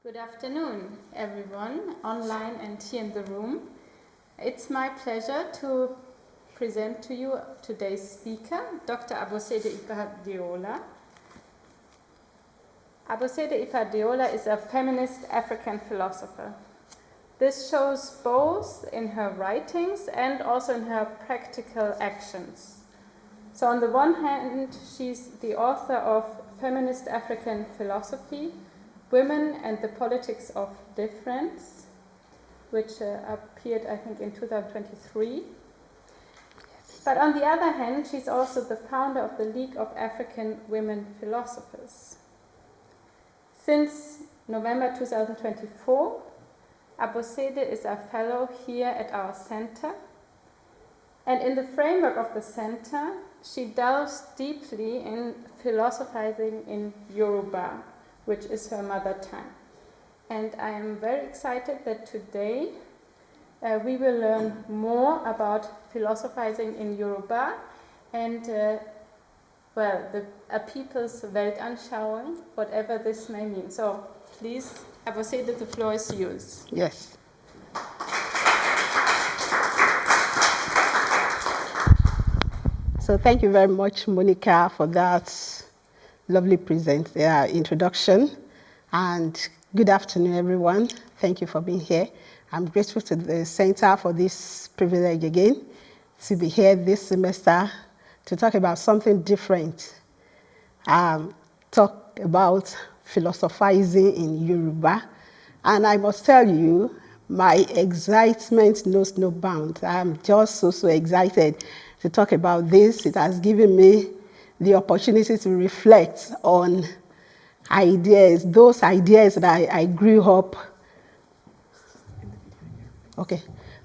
Good afternoon, everyone, online and here in the room. It's my pleasure to present to you today's speaker, Dr. Abosede Ipadeola. Abosede Ipadeola is a feminist African philosopher. This shows both in her writings and also in her practical actions. So on the one hand, she's the author of Feminist African Philosophy, Women and the Politics of Difference, which appeared, I think, in 2023. But on the other hand, she's also the founder of the League of African Women Philosophers. Since November 2024, Abosede is a fellow here at our center. And in the framework of the center, she delves deeply in philosophizing in Yoruba, which is her mother tongue. And I am very excited that today we will learn more about philosophizing in Yoruba and, a people's Weltanschauung, whatever this may mean. So please, Abosede, the floor is yours. Yes. So thank you very much, Monica, for that lovely introduction. And good afternoon, everyone. Thank you for being here. I'm grateful to the Center for this privilege again to be here this semester to talk about something different. Talk about philosophizing in Yoruba. And I must tell you, my excitement knows no bounds. I'm just so excited to talk about this. It has given me the opportunity to reflect on ideas, those ideas that I grew up.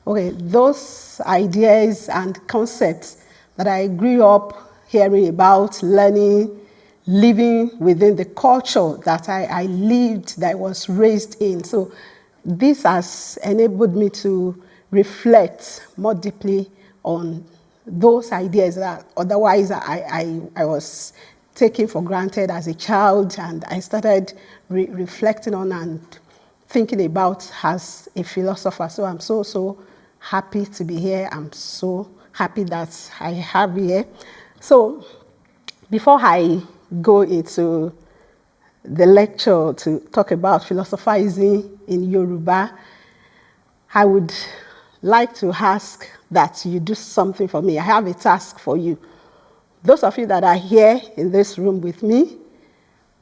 Those ideas and concepts that I grew up hearing about, learning, living within the culture that I lived, that I was raised in. So this has enabled me to reflect more deeply on those ideas that otherwise I was taking for granted as a child, and I started reflecting on and thinking about as a philosopher. So I'm so happy to be here. I'm so happy that I have here. So before I go into the lecture to talk about philosophizing in Yoruba, I would like to ask that you do something for me. I have a task for you. Those of you that are here in this room with me,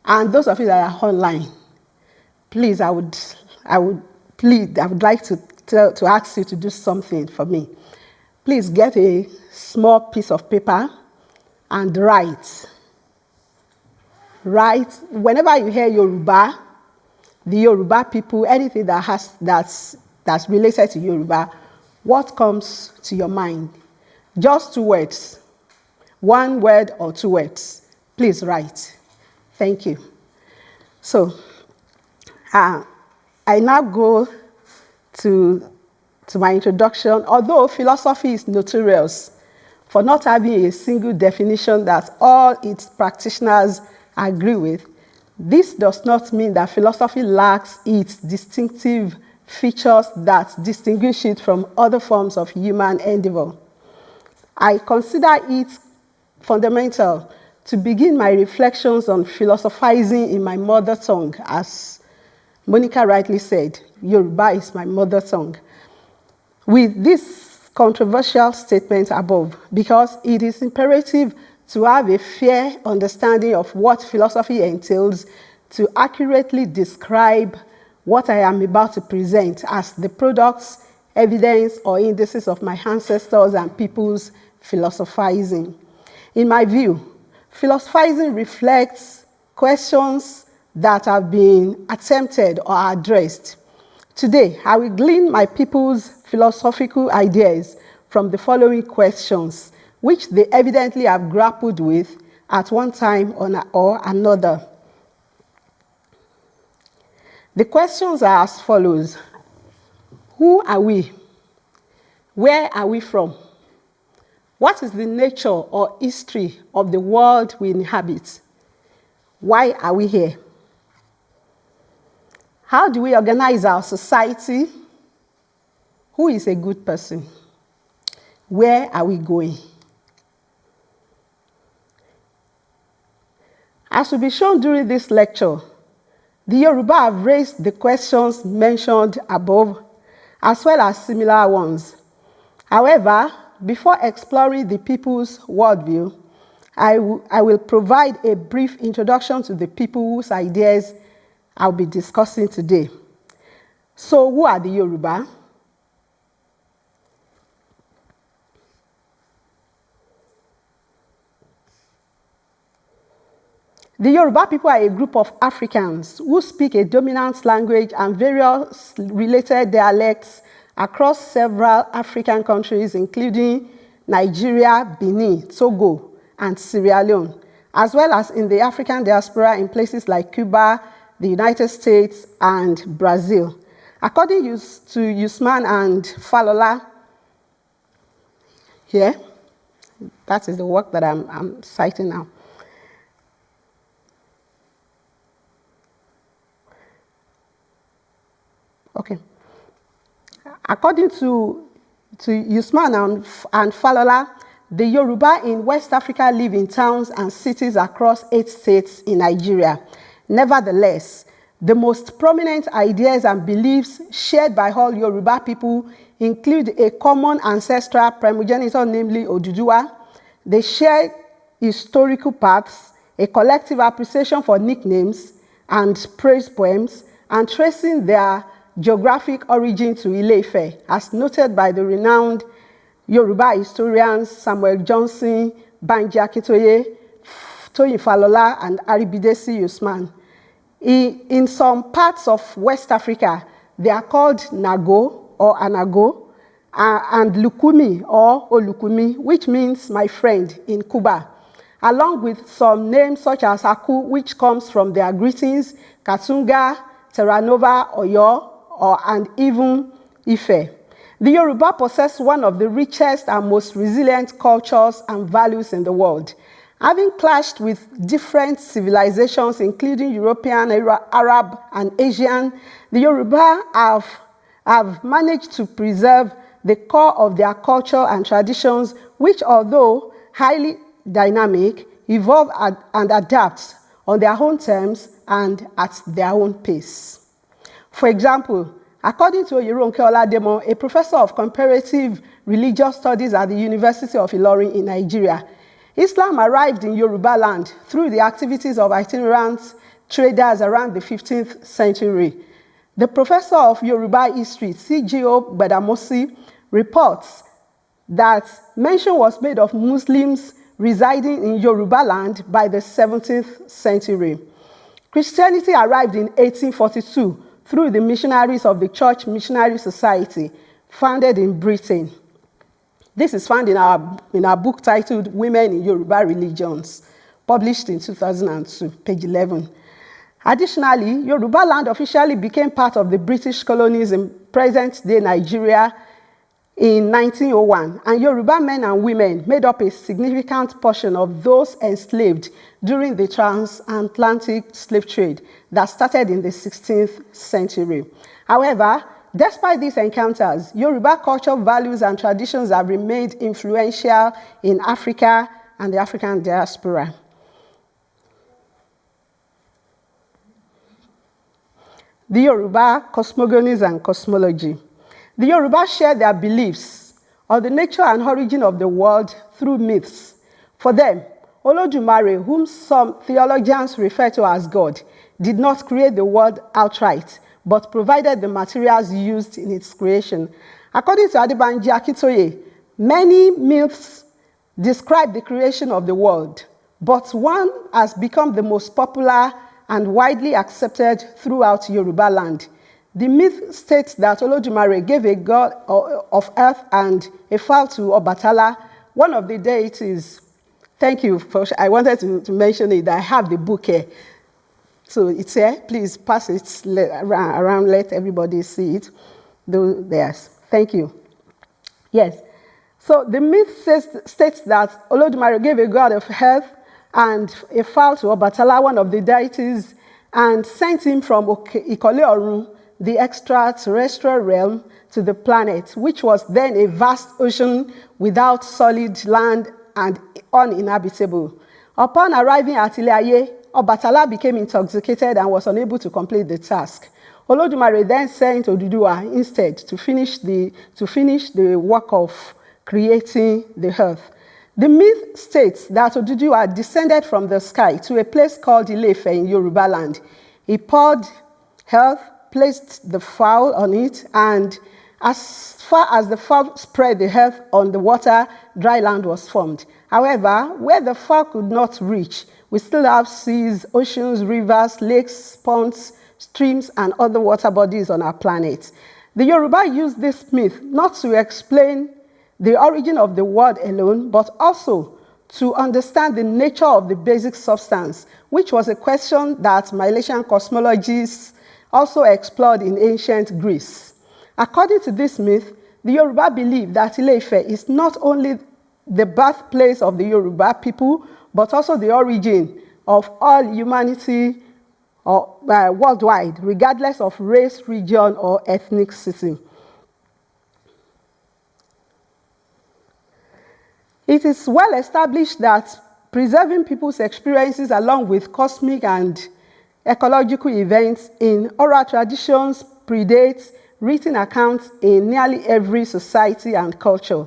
and those of you that are online, please, I would like to ask you to do something for me. Please get a small piece of paper and write. Whenever you hear Yoruba, the Yoruba people, anything that's related to Yoruba, what comes to your mind? Just 2 words. 1 word or 2 words. Please write. Thank you. So, I now go to my introduction. Although philosophy is notorious for not having a single definition that all its practitioners agree with, this does not mean that philosophy lacks its distinctive features that distinguish it from other forms of human endeavor. I consider it fundamental to begin my reflections on philosophizing in my mother tongue. As Monica rightly said, Yoruba is my mother tongue. With this controversial statement above, because it is imperative to have a fair understanding of what philosophy entails to accurately describe what I am about to present as the products, evidence, or indices of my ancestors and people's philosophizing. In my view, philosophizing reflects questions that have been attempted or addressed. Today, I will glean my people's philosophical ideas from the following questions, which they evidently have grappled with at one time or another. The questions are as follows. Who are we? Where are we from? What is the nature or history of the world we inhabit? Why are we here? How do we organize our society? Who is a good person? Where are we going? As will be shown during this lecture, the Yoruba have raised the questions mentioned above, as well as similar ones. However, before exploring the people's worldview, I will provide a brief introduction to the people whose ideas I'll be discussing today. So, who are the Yoruba? The Yoruba people are a group of Africans who speak a dominant language and various related dialects across several African countries, including Nigeria, Benin, Togo, and Sierra Leone, as well as in the African diaspora in places like Cuba, the United States, and Brazil. According to Usman and Falola, here, that is the work that I'm citing now. Okay. According to Usman and Falola, the Yoruba in West Africa live in towns and cities across 8 states in Nigeria. Nevertheless, the most prominent ideas and beliefs shared by all Yoruba people include a common ancestral primogenitor, namely Oduduwa. They share historical paths, a collective appreciation for nicknames and praise poems, and tracing their geographic origin to Ile-Ife, as noted by the renowned Yoruba historians Samuel Johnson, Banji Akintoye, Toyin Falola, and Aribidesi Usman. In some parts of West Africa, they are called Nago or Anago, and Lukumi or Olukumi, which means my friend in Cuba, along with some names such as Aku, which comes from their greetings, Katunga, Terra Nova, Oyo, and even Ife. The Yoruba possess one of the richest and most resilient cultures and values in the world. Having clashed with different civilizations, including European, Arab, and Asian, the Yoruba have managed to preserve the core of their culture and traditions, which, although highly dynamic, evolve and adapt on their own terms and at their own pace. For example, according to Oyeronke Olademo, a professor of comparative religious studies at the University of Ilorin in Nigeria, Islam arrived in Yoruba land through the activities of itinerant traders around the 15th century. The professor of Yoruba history, C.G.O. Gbadamosi, reports that mention was made of Muslims residing in Yoruba land by the 17th century. Christianity arrived in 1842 through the missionaries of the Church Missionary Society, founded in Britain. This is found in our book titled Women in Yoruba Religions, published in 2002, page 11. Additionally, Yoruba land officially became part of the British colonies in present-day Nigeria in 1901, and Yoruba men and women made up a significant portion of those enslaved during the transatlantic slave trade that started in the 16th century. However, despite these encounters, Yoruba cultural values and traditions have remained influential in Africa and the African diaspora. The Yoruba cosmogonies and cosmology. The Yoruba share their beliefs on the nature and origin of the world through myths. For them, Olodumare, whom some theologians refer to as God, did not create the world outright, but provided the materials used in its creation. According to Banji Akintoye, many myths describe the creation of the world, but one has become the most popular and widely accepted throughout Yoruba land. The myth states that Olodumare gave a god of earth and a fowl to Obatala, one of the deities. Thank you. I wanted to mention it. I have the book here. So it's here. Please pass it around, let everybody see it. Yes. Thank you. Yes. So the myth states that Olodumare gave a god of earth and a fowl to Obatala, one of the deities, and sent him from Ikole Orun, the extraterrestrial realm, to the planet, which was then a vast ocean without solid land and uninhabitable. Upon arriving at Ile-Aye, Obatala became intoxicated and was unable to complete the task. Olodumare then sent Oduduwa instead to finish the work of creating the earth. The myth states that Oduduwa descended from the sky to a place called Ile-Ife in Yoruba land. He poured earth, placed the fowl on it, and as far as the fowl spread the earth on the water, dry land was formed. However, where the fowl could not reach, we still have seas, oceans, rivers, lakes, ponds, streams, and other water bodies on our planet. The Yoruba used this myth not to explain the origin of the world alone, but also to understand the nature of the basic substance, which was a question that Milesian cosmologists also explored in ancient Greece. According to this myth, the Yoruba believe that Ile-Ife is not only the birthplace of the Yoruba people, but also the origin of all humanity worldwide, regardless of race, region, or ethnicity. It is well established that preserving people's experiences along with cosmic and ecological events in oral traditions predates written accounts in nearly every society and culture.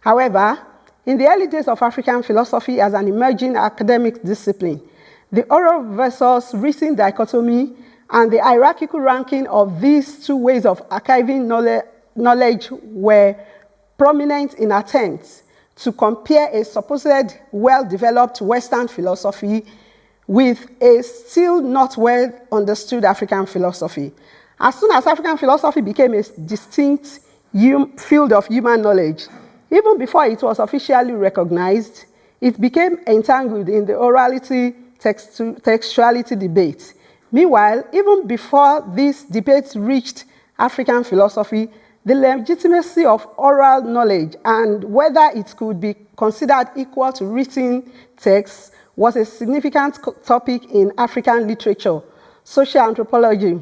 However, in the early days of African philosophy as an emerging academic discipline, the oral versus written dichotomy and the hierarchical ranking of these two ways of archiving knowledge were prominent in attempts to compare a supposed well-developed Western philosophy with a still not well understood African philosophy. As soon as African philosophy became a distinct field of human knowledge, even before it was officially recognized, it became entangled in the orality textuality debate. Meanwhile, even before this debate reached African philosophy, the legitimacy of oral knowledge and whether it could be considered equal to written texts was a significant topic in African literature, social anthropology,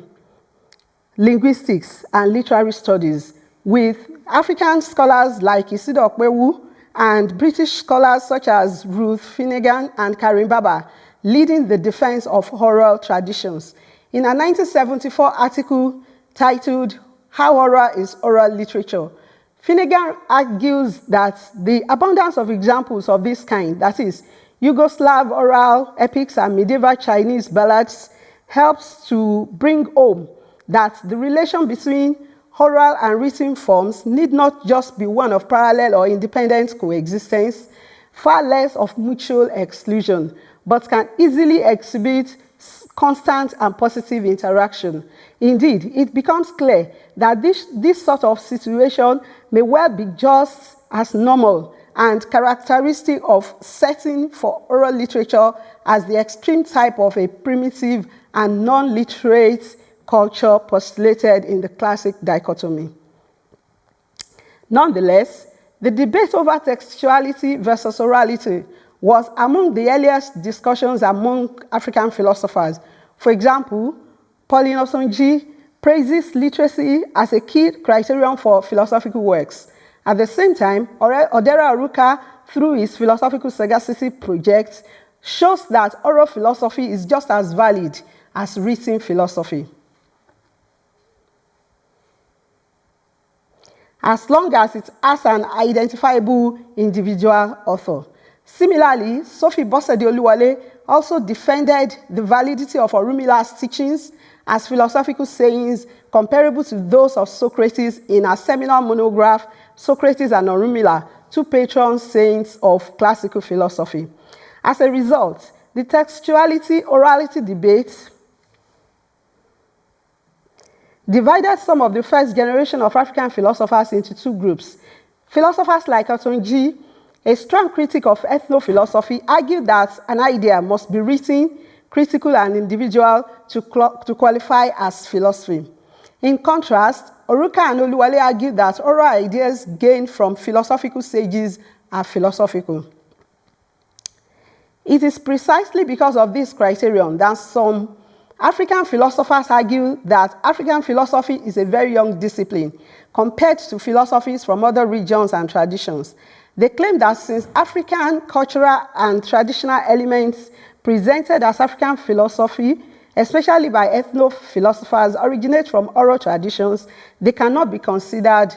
linguistics, and literary studies, with African scholars like Isidore Okpewu and British scholars such as Ruth Finnegan and Karim Baba leading the defense of oral traditions. In a 1974 article titled "How Oral is Oral Literature," Finnegan argues that the abundance of examples of this kind, that is, Yugoslav oral epics and medieval Chinese ballads, helps to bring home that the relation between oral and written forms need not just be one of parallel or independent coexistence, far less of mutual exclusion, but can easily exhibit constant and positive interaction. Indeed, it becomes clear that this sort of situation may well be just as normal and characteristic of setting for oral literature as the extreme type of a primitive and non-literate culture postulated in the classic dichotomy. Nonetheless, the debate over textuality versus orality was among the earliest discussions among African philosophers. For example, Pauline Osonji praises literacy as a key criterion for philosophical works. At the same time, Odera Oruka, through his Philosophical Sagacity project, shows that oral philosophy is just as valid as written philosophy, as long as it has an identifiable individual author. Similarly, Sophie Bosede also defended the validity of Orumila's teachings as philosophical sayings comparable to those of Socrates in her seminal monograph, Socrates and Orunmila, two patron saints of classical philosophy. As a result, the textuality-orality debate divided some of the first generation of African philosophers into two groups. Philosophers like Otonji, a strong critic of ethno-philosophy, argued that an idea must be written, critical, and individual to qualify as philosophy. In contrast, Oruka and Oluwale argued that oral ideas gained from philosophical sages are philosophical. It is precisely because of this criterion that some African philosophers argue that African philosophy is a very young discipline compared to philosophies from other regions and traditions. They claim that since African cultural and traditional elements presented as African philosophy, especially by ethno-philosophers, originate from oral traditions, they cannot be considered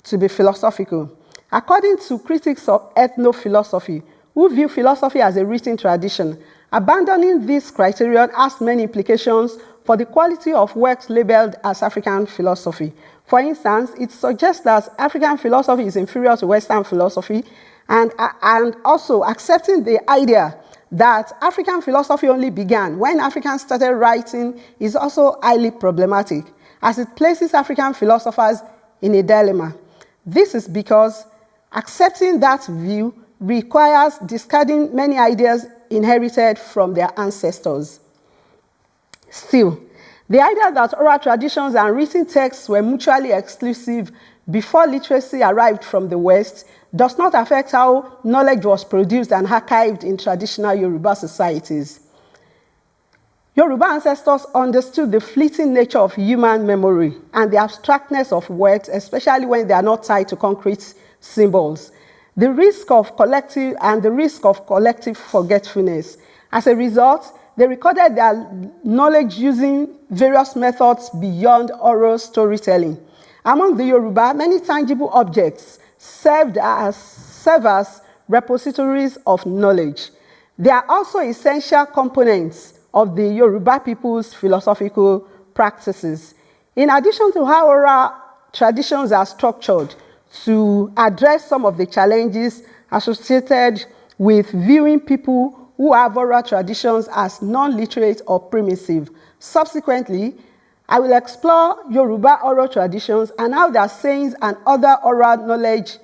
to be philosophical. According to critics of ethno-philosophy, who view philosophy as a written tradition, abandoning this criterion has many implications for the quality of works labeled as African philosophy. For instance, it suggests that African philosophy is inferior to Western philosophy, and also accepting the idea that African philosophy only began when Africans started writing is also highly problematic, as it places African philosophers in a dilemma. This is because accepting that view requires discarding many ideas inherited from their ancestors. Still, the idea that oral traditions and written texts were mutually exclusive before literacy arrived from the West does not affect how knowledge was produced and archived in traditional Yoruba societies. Yoruba ancestors understood the fleeting nature of human memory and the abstractness of words, especially when they are not tied to concrete symbols. The risk of collective forgetfulness. As a result, they recorded their knowledge using various methods beyond oral storytelling. Among the Yoruba, many tangible objects serve as repositories of knowledge. They are also essential components of the Yoruba people's philosophical practices. In addition to how oral traditions are structured to address some of the challenges associated with viewing people who have oral traditions as non-literate or primitive. Subsequently, I will explore Yoruba oral traditions and how their sayings and other oral knowledge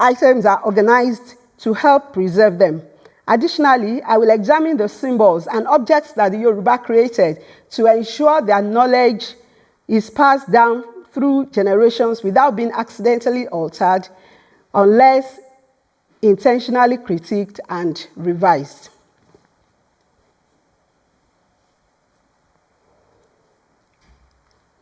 items are organized to help preserve them. Additionally, I will examine the symbols and objects that the Yoruba created to ensure their knowledge is passed down through generations without being accidentally altered, unless intentionally critiqued and revised.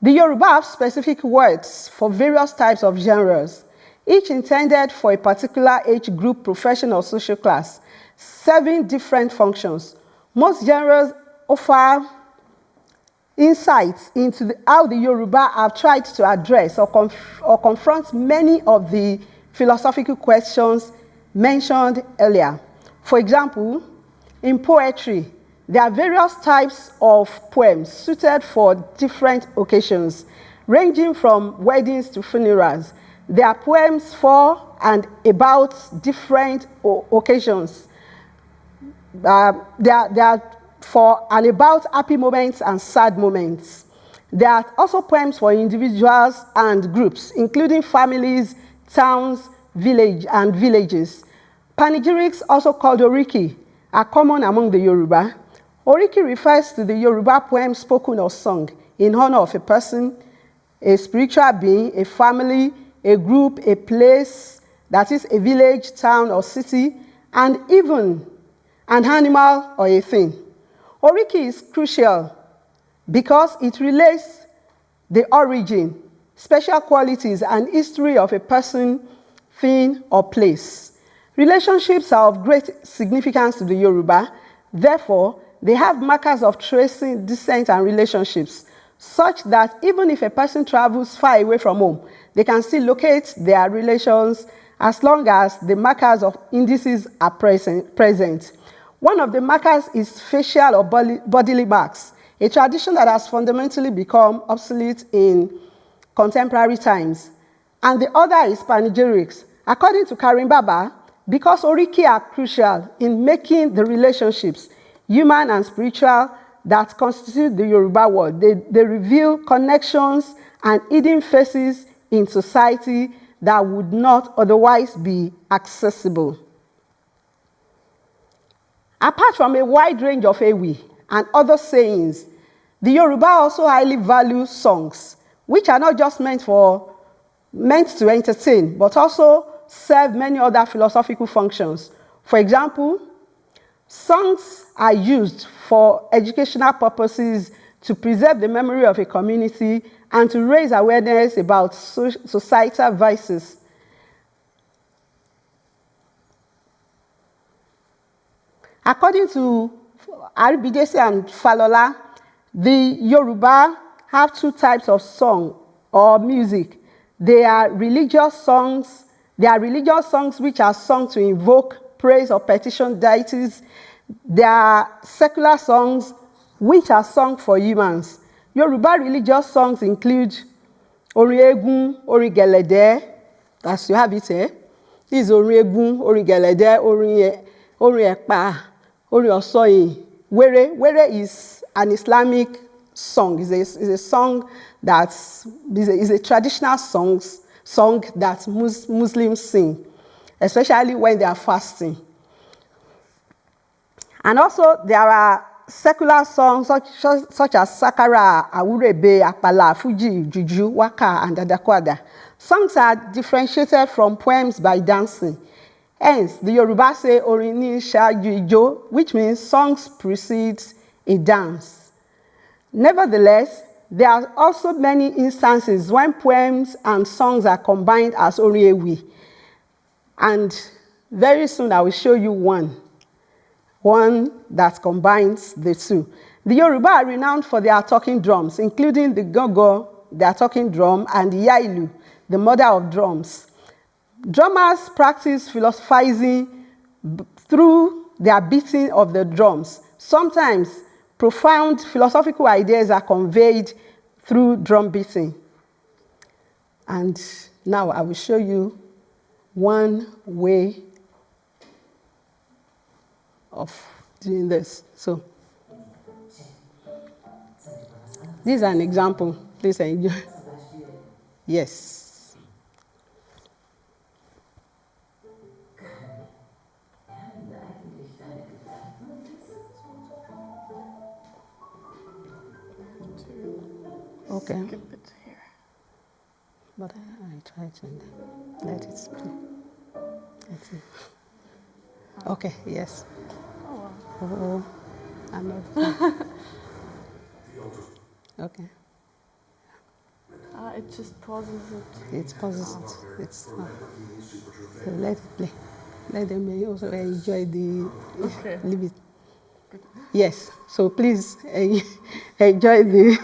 The Yoruba have specific words for various types of genres, each intended for a particular age group, profession, or social class, serving different functions. Most genres offer insights into how the Yoruba have tried to address or confront many of the philosophical questions mentioned earlier. For example, in poetry, there are various types of poems suited for different occasions, ranging from weddings to funerals. There are poems for and about different occasions. They are for and about happy moments and sad moments. There are also poems for individuals and groups, including families, towns, villages. Panegyrics, also called oriki, are common among the Yoruba. Oriki refers to the Yoruba poem spoken or sung in honor of a person, a spiritual being, a family, a group, a place, that is a village, town, or city, and even an animal or a thing. Oriki is crucial because it relates the origin, special qualities, and history of a person, thing, or place. Relationships are of great significance to the Yoruba. Therefore, they have markers of tracing descent and relationships, such that even if a person travels far away from home, they can still locate their relations as long as the markers of indices are present. One of the markers is facial or bodily marks, a tradition that has fundamentally become obsolete in contemporary times. And the other is panegyrics. According to Karim Baba, because oriki are crucial in making the relationships, human and spiritual, that constitute the Yoruba world, they reveal connections and hidden faces in society that would not otherwise be accessible. Apart from a wide range of ewi and other sayings, the Yoruba also highly value songs, which are not just meant to entertain, but also serve many other philosophical functions. For example, Songs are used for educational purposes, to preserve the memory of a community, and to raise awareness about societal vices. According to Abosede and Falola, the Yoruba have two types of song or music. They are religious songs. There are religious songs which are sung to invoke, praise, or petition deities. There are secular songs which are sung for humans. Yoruba religious songs include Orin Egun, Orin Gelede, as you have it here. This is Orin Egun, Orin Gelede, Orin Epa, Orin Osoyin. Were is an Islamic song. It's a song that is a traditional song that Muslims sing, especially when they are fasting. And also there are secular songs such as Sakara, Awurebe, Apala, Fuji, Juju, Waka, and Adakwada. Songs are differentiated from poems by dancing. Hence, the Yoruba say Orini Shaju Ijo, which means songs precedes a dance. Nevertheless, there are also many instances when poems and songs are combined as Oriewi. And very soon I will show you one that combines the two. The Yoruba are renowned for their talking drums, including the gogo, their talking drum, and the yailu, the mother of drums. Drummers practice philosophizing through their beating of the drums. Sometimes profound philosophical ideas are conveyed through drum beating. And now I will show you one way of doing this. So, this is an example. Please enjoy. Yes. Okay. But I try to let it spin. Let's see. Okay, yes. Oh, I'm not. Okay. It just pauses it. It pauses it. It's not. So let it play. Let them also enjoy the. Okay. Leave it. Yes. So please enjoy the.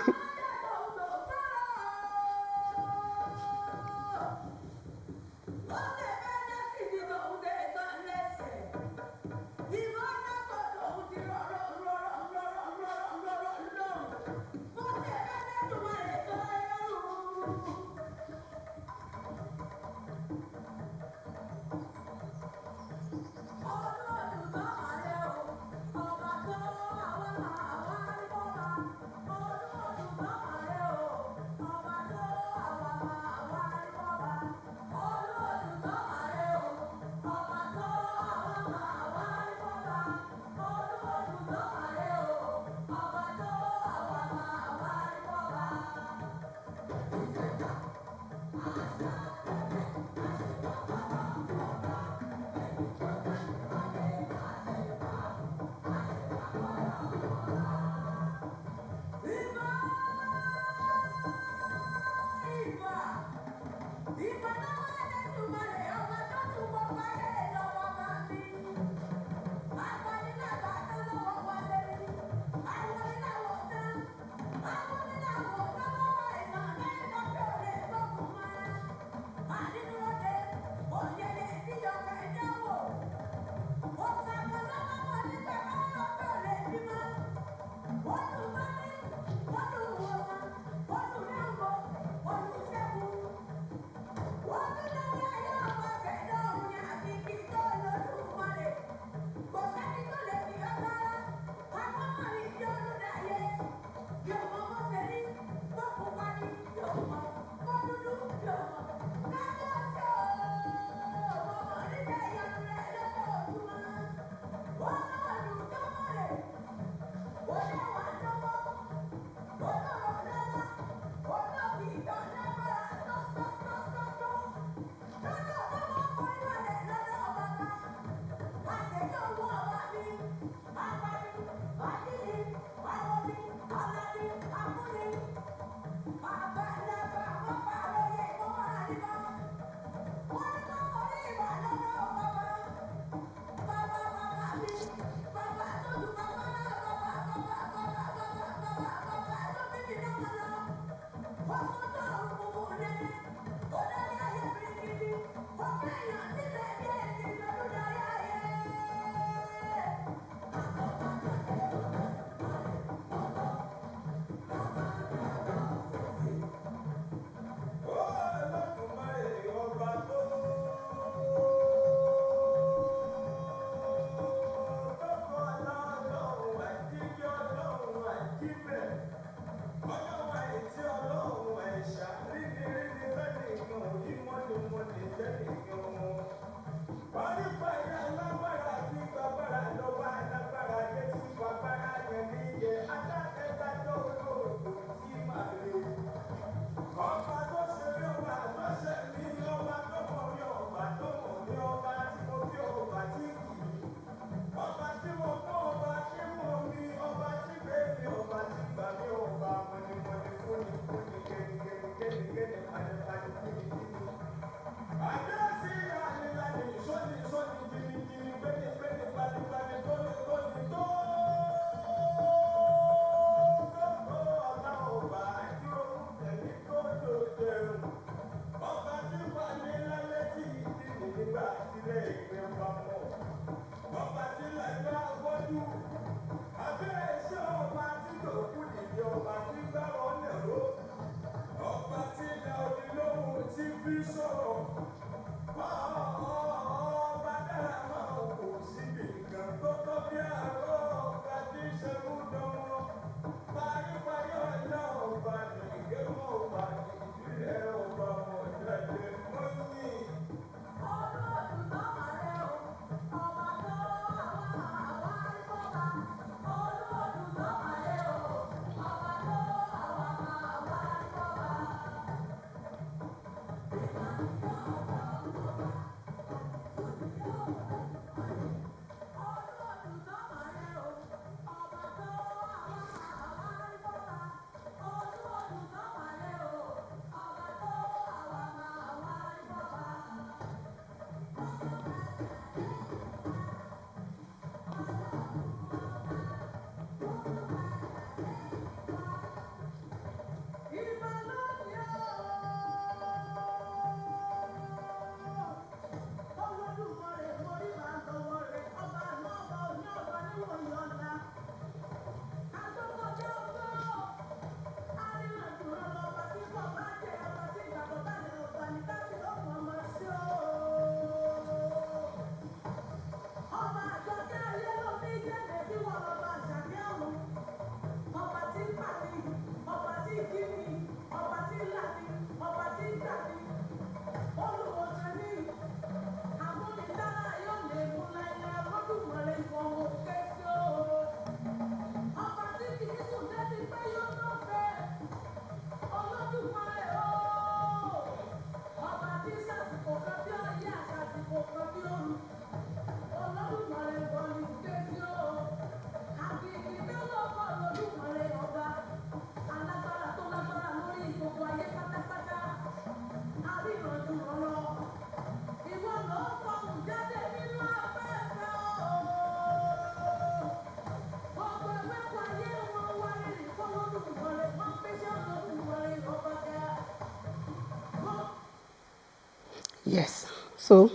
Yes. So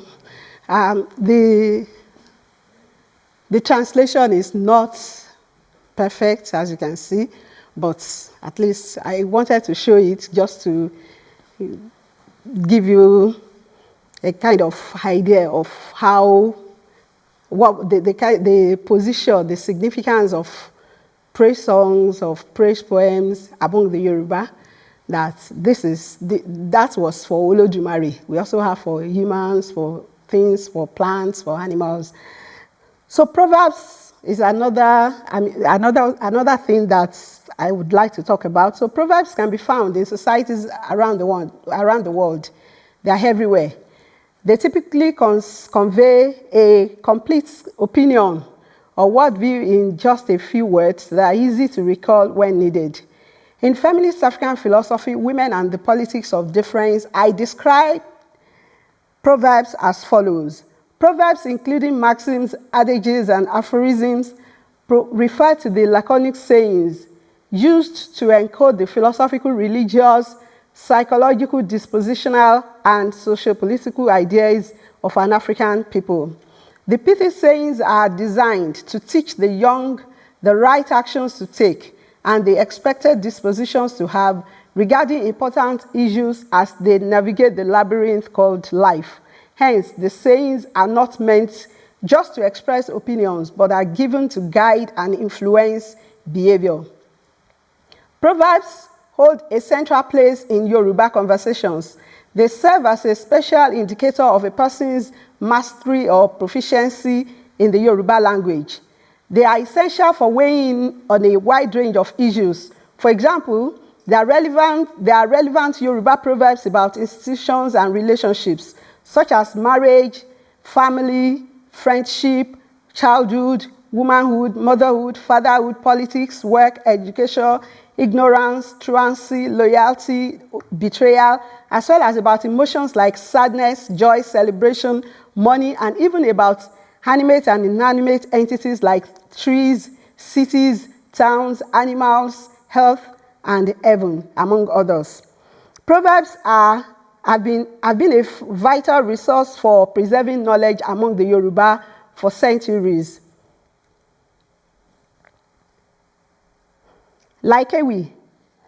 the translation is not perfect, as you can see, but at least I wanted to show it just to give you a kind of idea of how, what the position, the significance of praise songs, of praise poems among the Yoruba, that that was for Olodumare. We also have for humans, for things, for plants, for animals. So Proverbs is another thing that I would like to talk about. So Proverbs can be found in societies around the world. They are everywhere. They typically convey a complete opinion or worldview in just a few words that are easy to recall when needed. In feminist African philosophy, Women and the Politics of Difference, I describe Proverbs as follows. Proverbs, including maxims, adages, and aphorisms, refer to the laconic sayings used to encode the philosophical, religious, psychological, dispositional, and socio-political ideas of an African people. The pithy sayings are designed to teach the young the right actions to take and the expected dispositions to have regarding important issues as they navigate the labyrinth called life. Hence, the sayings are not meant just to express opinions, but are given to guide and influence behavior. Proverbs hold a central place in Yoruba conversations. They serve as a special indicator of a person's mastery or proficiency in the Yoruba language. They are essential for weighing in on a wide range of issues. For example, there are relevant Yoruba proverbs about institutions and relationships, such as marriage, family, friendship, childhood, womanhood, motherhood, fatherhood, politics, work, education, ignorance, truancy, loyalty, betrayal, as well as about emotions like sadness, joy, celebration, money, and even about animate and inanimate entities like trees, cities, towns, animals, health, and heaven, among others. Proverbs have been a vital resource for preserving knowledge among the Yoruba for centuries. Like Ewi,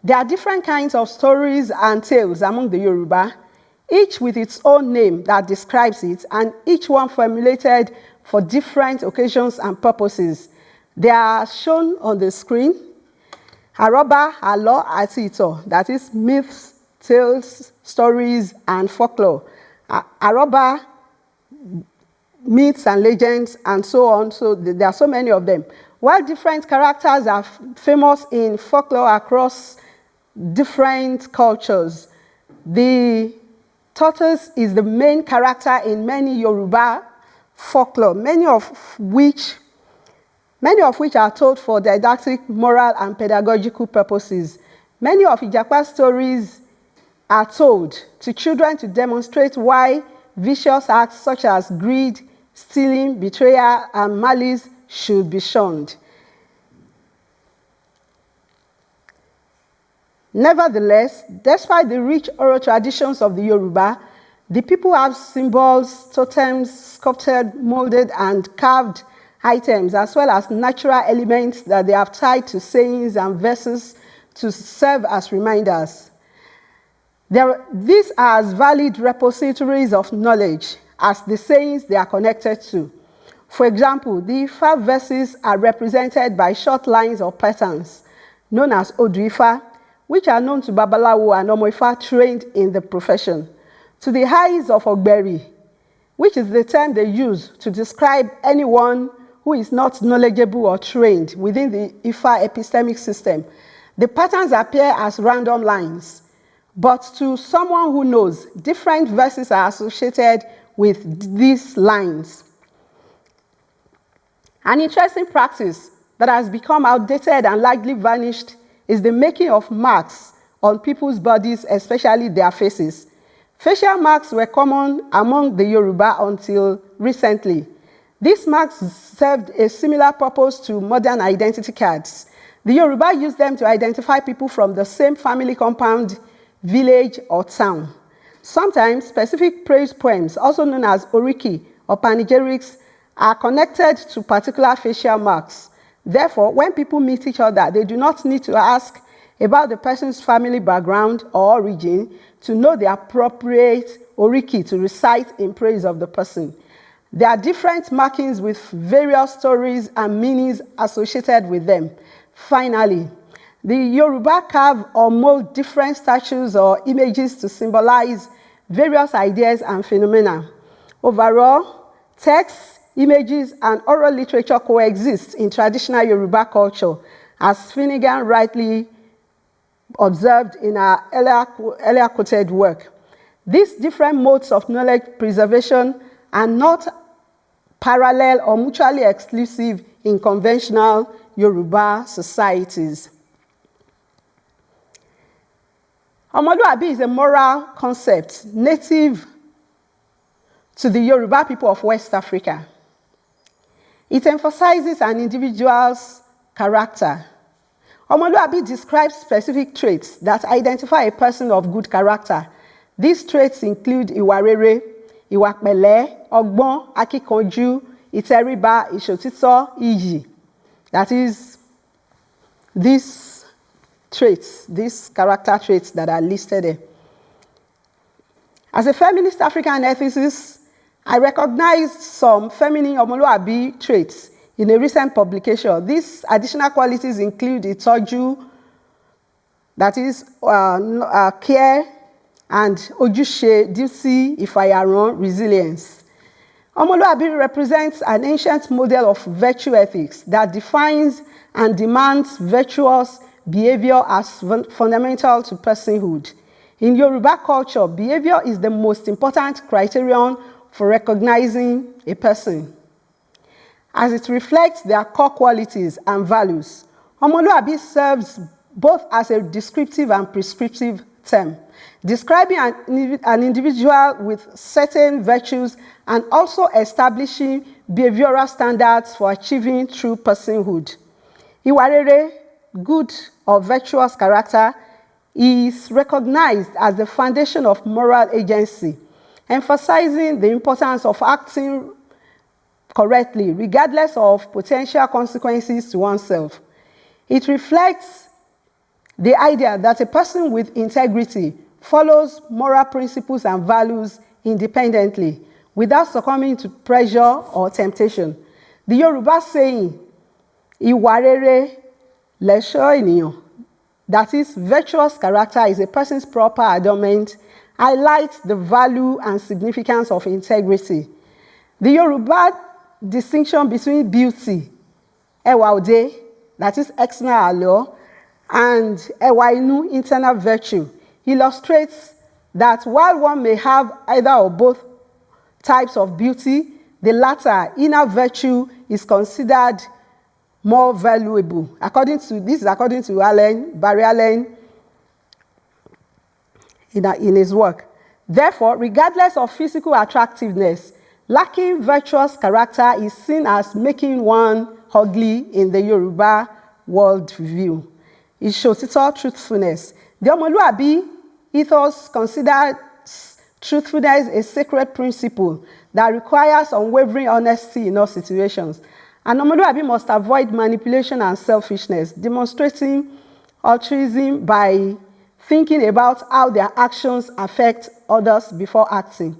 there are different kinds of stories and tales among the Yoruba, each with its own name that describes it, and each one formulated for different occasions and purposes. They are shown on the screen. Àrọ́bá, àlọ́, àti ìtàn, that is myths, tales, stories, and folklore. Àrọ́bá, myths and legends, and so on. So there are so many of them. While different characters are famous in folklore across different cultures, the tortoise is the main character in many Yoruba folklore, many of which are told for didactic, moral, and pedagogical purposes. Many of Ijapa stories are told to children to demonstrate why vicious acts such as greed, stealing, betrayal, and malice should be shunned. Nevertheless, despite the rich oral traditions of the Yoruba, the people have symbols, totems, sculpted, molded, and carved items, as well as natural elements that they have tied to sayings and verses to serve as reminders. These are as valid repositories of knowledge as the sayings they are connected to. For example, the Ifa verses are represented by short lines or patterns, known as Odu Ifa, which are known to Babalawo and Omo Ifa trained in the profession, to the eyes of Ogberi, which is the term they use to describe anyone who is not knowledgeable or trained within the Ifa epistemic system. The patterns appear as random lines, but to someone who knows, different verses are associated with these lines. An interesting practice that has become outdated and largely vanished is the making of marks on people's bodies, especially their faces. Facial marks were common among the Yoruba until recently. These marks served a similar purpose to modern identity cards. The Yoruba used them to identify people from the same family compound, village, or town. Sometimes specific praise poems, also known as oriki or panegyrics, are connected to particular facial marks. Therefore, when people meet each other, they do not need to ask about the person's family background or origin to know the appropriate oriki to recite in praise of the person. There are different markings with various stories and meanings associated with them. Finally, the Yoruba carve or mold different statues or images to symbolize various ideas and phenomena. Overall, texts, images, and oral literature coexist in traditional Yoruba culture, as Finnegan rightly observed in our earlier quoted work. These different modes of knowledge preservation are not parallel or mutually exclusive in conventional Yoruba societies. Omoluabi is a moral concept native to the Yoruba people of West Africa. It emphasizes an individual's character. Omoluabi describes specific traits that identify a person of good character. These traits include ìwà rere, ìwà pẹ̀lẹ́, ọgbọ́n, akíkanjú, ìtẹríba, ìṣòtítọ́, iyì. That is, these traits, these character traits that are listed there. As a feminist African ethicist, I recognized some feminine Omoluabi traits in a recent publication. These additional qualities include ìtọ́jú, that is, care, and ojúṣe, duty, ìfàyàrán, resilience. Omoluabi represents an ancient model of virtue ethics that defines and demands virtuous behavior as fundamental to personhood. In Yoruba culture, behavior is the most important criterion for recognizing a person, as it reflects their core qualities and values. Omoluabi serves both as a descriptive and prescriptive term, describing an individual with certain virtues and also establishing behavioral standards for achieving true personhood. Ìwà rere, good or virtuous character, is recognized as the foundation of moral agency, emphasizing the importance of acting correctly, regardless of potential consequences to oneself. It reflects the idea that a person with integrity follows moral principles and values independently, without succumbing to pressure or temptation. The Yoruba saying, ìwà rere lẹ̀ṣọ́ ènìyàn, that is, virtuous character is a person's proper adornment, highlights the value and significance of integrity. The Yoruba distinction between beauty, ẹwà òde, that is external allure, and ẹwà inú, internal virtue, illustrates that while one may have either or both types of beauty, the latter, inner virtue, is considered more valuable. This is according to Barry Allen in his work. Therefore, regardless of physical attractiveness, lacking virtuous character is seen as making one ugly in the Yoruba worldview. It shows its all truthfulness. The Omoluabi ethos considers truthfulness a sacred principle that requires unwavering honesty in all situations. And Omoluabi must avoid manipulation and selfishness, demonstrating altruism by thinking about how their actions affect others before acting.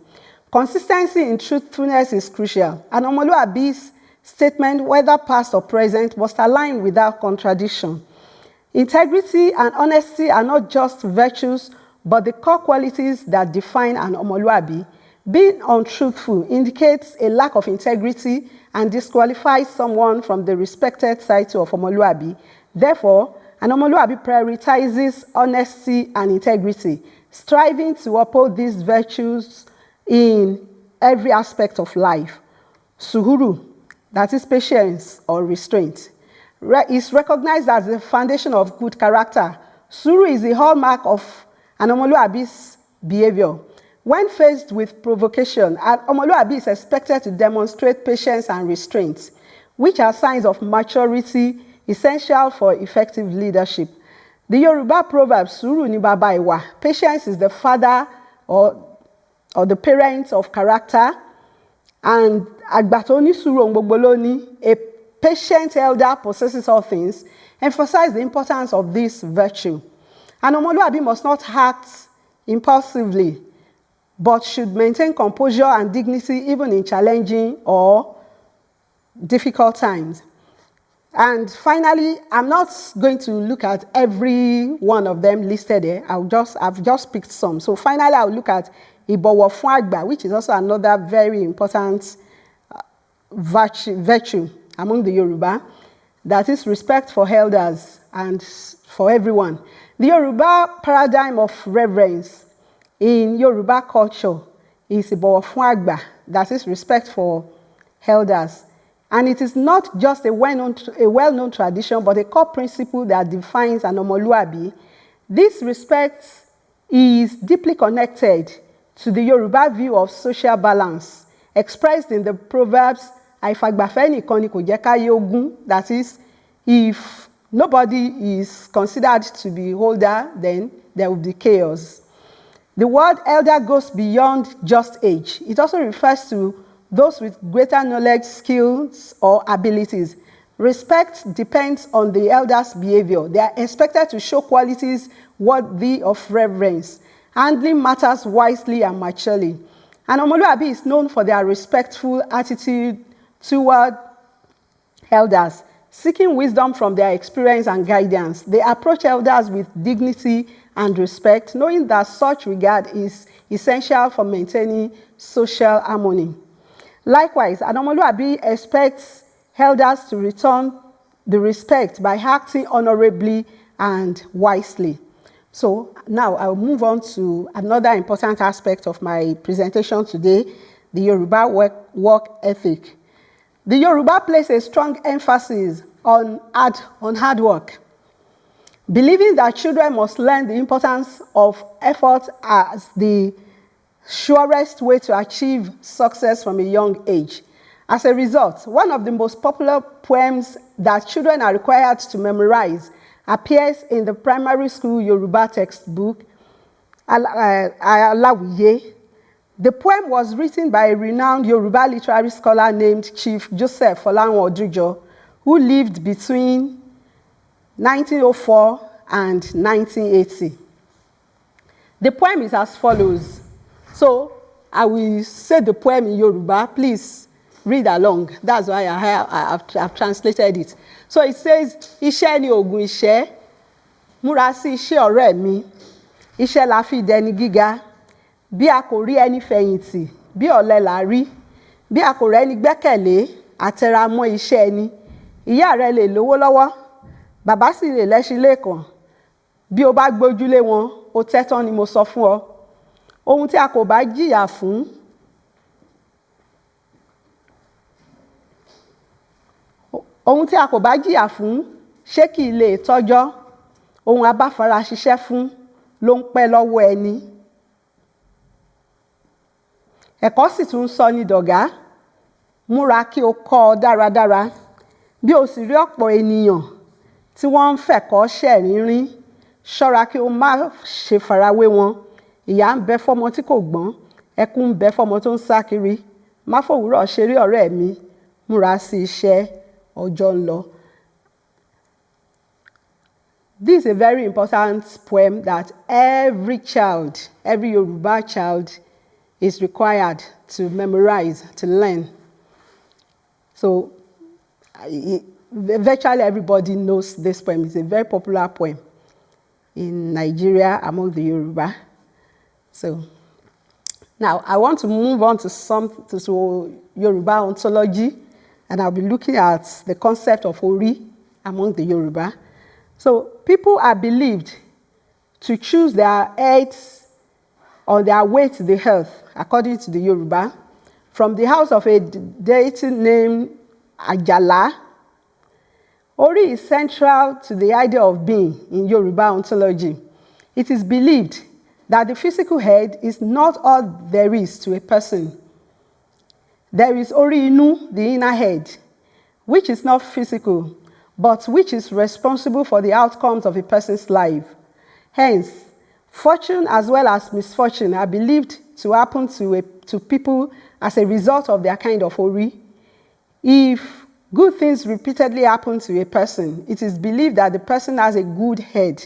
Consistency in truthfulness is crucial, and Omoluabi's statement, whether past or present, must align without contradiction. Integrity and honesty are not just virtues, but the core qualities that define an Omoluabi. Being untruthful indicates a lack of integrity and disqualifies someone from the respected title of Omoluabi. Therefore, an Omoluabi prioritizes honesty and integrity, striving to uphold these virtues in every aspect of life. Suhuru, that is patience or restraint, is recognized as the foundation of good character. Suru is the hallmark of an Omoluabi's behavior. When faced with provocation, an Omoluabi is expected to demonstrate patience and restraint, which are signs of maturity essential for effective leadership. The Yoruba proverb, Suru ni baba iwa, patience is the father or or the parents of character, and àgbà tó ní sùúrù ohun gbogbo ló ní, a patient elder possesses all things, emphasize the importance of this virtue. An ọmọlúwàbí must not act impulsively, but should maintain composure and dignity even in challenging or difficult times. And finally, I'm not going to look at every one of them listed here. I've just picked some. So finally, I'll look at ìbọ̀wọ̀ fún àgbà, which is also another very important virtue among the Yoruba, that is respect for elders and for everyone. The Yoruba paradigm of reverence in Yoruba culture is ìbọ̀wọ̀ fún àgbà, that is respect for elders. And it is not just a well-known tradition, but a core principle that defines an ọmọlúwàbí. This respect is deeply connected to the Yoruba view of social balance, expressed in the Proverbs, àìfàgbàfẹ́ nìkan ni kò jẹ́ káyé ogún, that is, if nobody is considered to be older, then there will be chaos. The word elder goes beyond just age. It also refers to those with greater knowledge, skills, or abilities. Respect depends on the elder's behavior. They are expected to show qualities worthy of reverence, handling matters wisely and maturely. And ọmọlúwàbí is known for their respectful attitude toward elders, seeking wisdom from their experience and guidance. They approach elders with dignity and respect, knowing that such regard is essential for maintaining social harmony. Likewise, an ọmọlúwàbí expects elders to return the respect by acting honorably and wisely. So now I'll move on to another important aspect of my presentation today, the Yoruba work ethic. The Yoruba place a strong emphasis on hard work, believing that children must learn the importance of effort as the surest way to achieve success from a young age. As a result, one of the most popular poems that children are required to memorize appears in the primary school Yoruba textbook, Aula. The poem was written by a renowned Yoruba literary scholar named Chief Joseph Folarin Odujo, who lived between 1904 and 1980. The poem is as follows. So I will say the poem in Yoruba. Please read along. That's why I've translated it. So it says, Iṣẹ́ ni ògùn iṣẹ́, múra sí iṣẹ́ ọ̀rẹ́ mi, iṣẹ́ la fi dẹni gíga, bí a kò rí ẹni fẹ̀yìntì, bí ọ̀lẹ là rí, bí a kò rẹ́ni gbẹ́kẹ̀lé, àtẹra mọ́ iṣẹ́ ẹni. Ìyá rẹ lè lówó lọ́wọ́, bàbá sì lè lẹ́ṣin lẹ́ẹ̀kan, bí o bá gbójúlé wọn, ó tẹ́tán ni mo sọ fún ọ. Ohun tí a kò bá jìyà fún, ṣé kì í lè tọ́jọ́? Ohun abáfara ṣiṣẹ́ fún ló ń pẹ́ lọ́wọ́ ẹni. Ẹ̀kọ́ sì tún sọ ní dọ̀gá, múra kí o kọ́ ọ dáradára. Bí o sì rí ọ̀pọ̀ ènìyàn tí wọ́n ń fẹ̀kọ́ ṣẹ̀rínrín, ṣọ́ra kí o má ṣe farawé wọn. Ìyà ń bẹ fọ́mọ tí kò gbọ́n, ẹkún ń bẹ fọ́mọ tó ń sá kiri. Má fòwúrọ̀ ṣeré ọ̀rẹ́ mi, múra sí iṣẹ́, ọjọ́ ń lọ. This is a very important poem that every child, every Yoruba child is required to memorize, to learn. So virtually everybody knows this poem. It's a very popular poem in Nigeria among the Yoruba. So now I want to move on to Yoruba ontology, and I'll be looking at the concept of Ori among the Yoruba. So people are believed to choose their heads on their way to the earth, according to the Yoruba, from the house of a deity named Ajala. Ori is central to the idea of being in Yoruba ontology. It is believed that the physical head is not all there is to a person. There is Ori Inu, the inner head, which is not physical, but which is responsible for the outcomes of a person's life. Hence, Fortune as well as misfortune are believed to happen to people as a result of their kind of ori. If good things repeatedly happen to a person, it is believed that the person has a good head,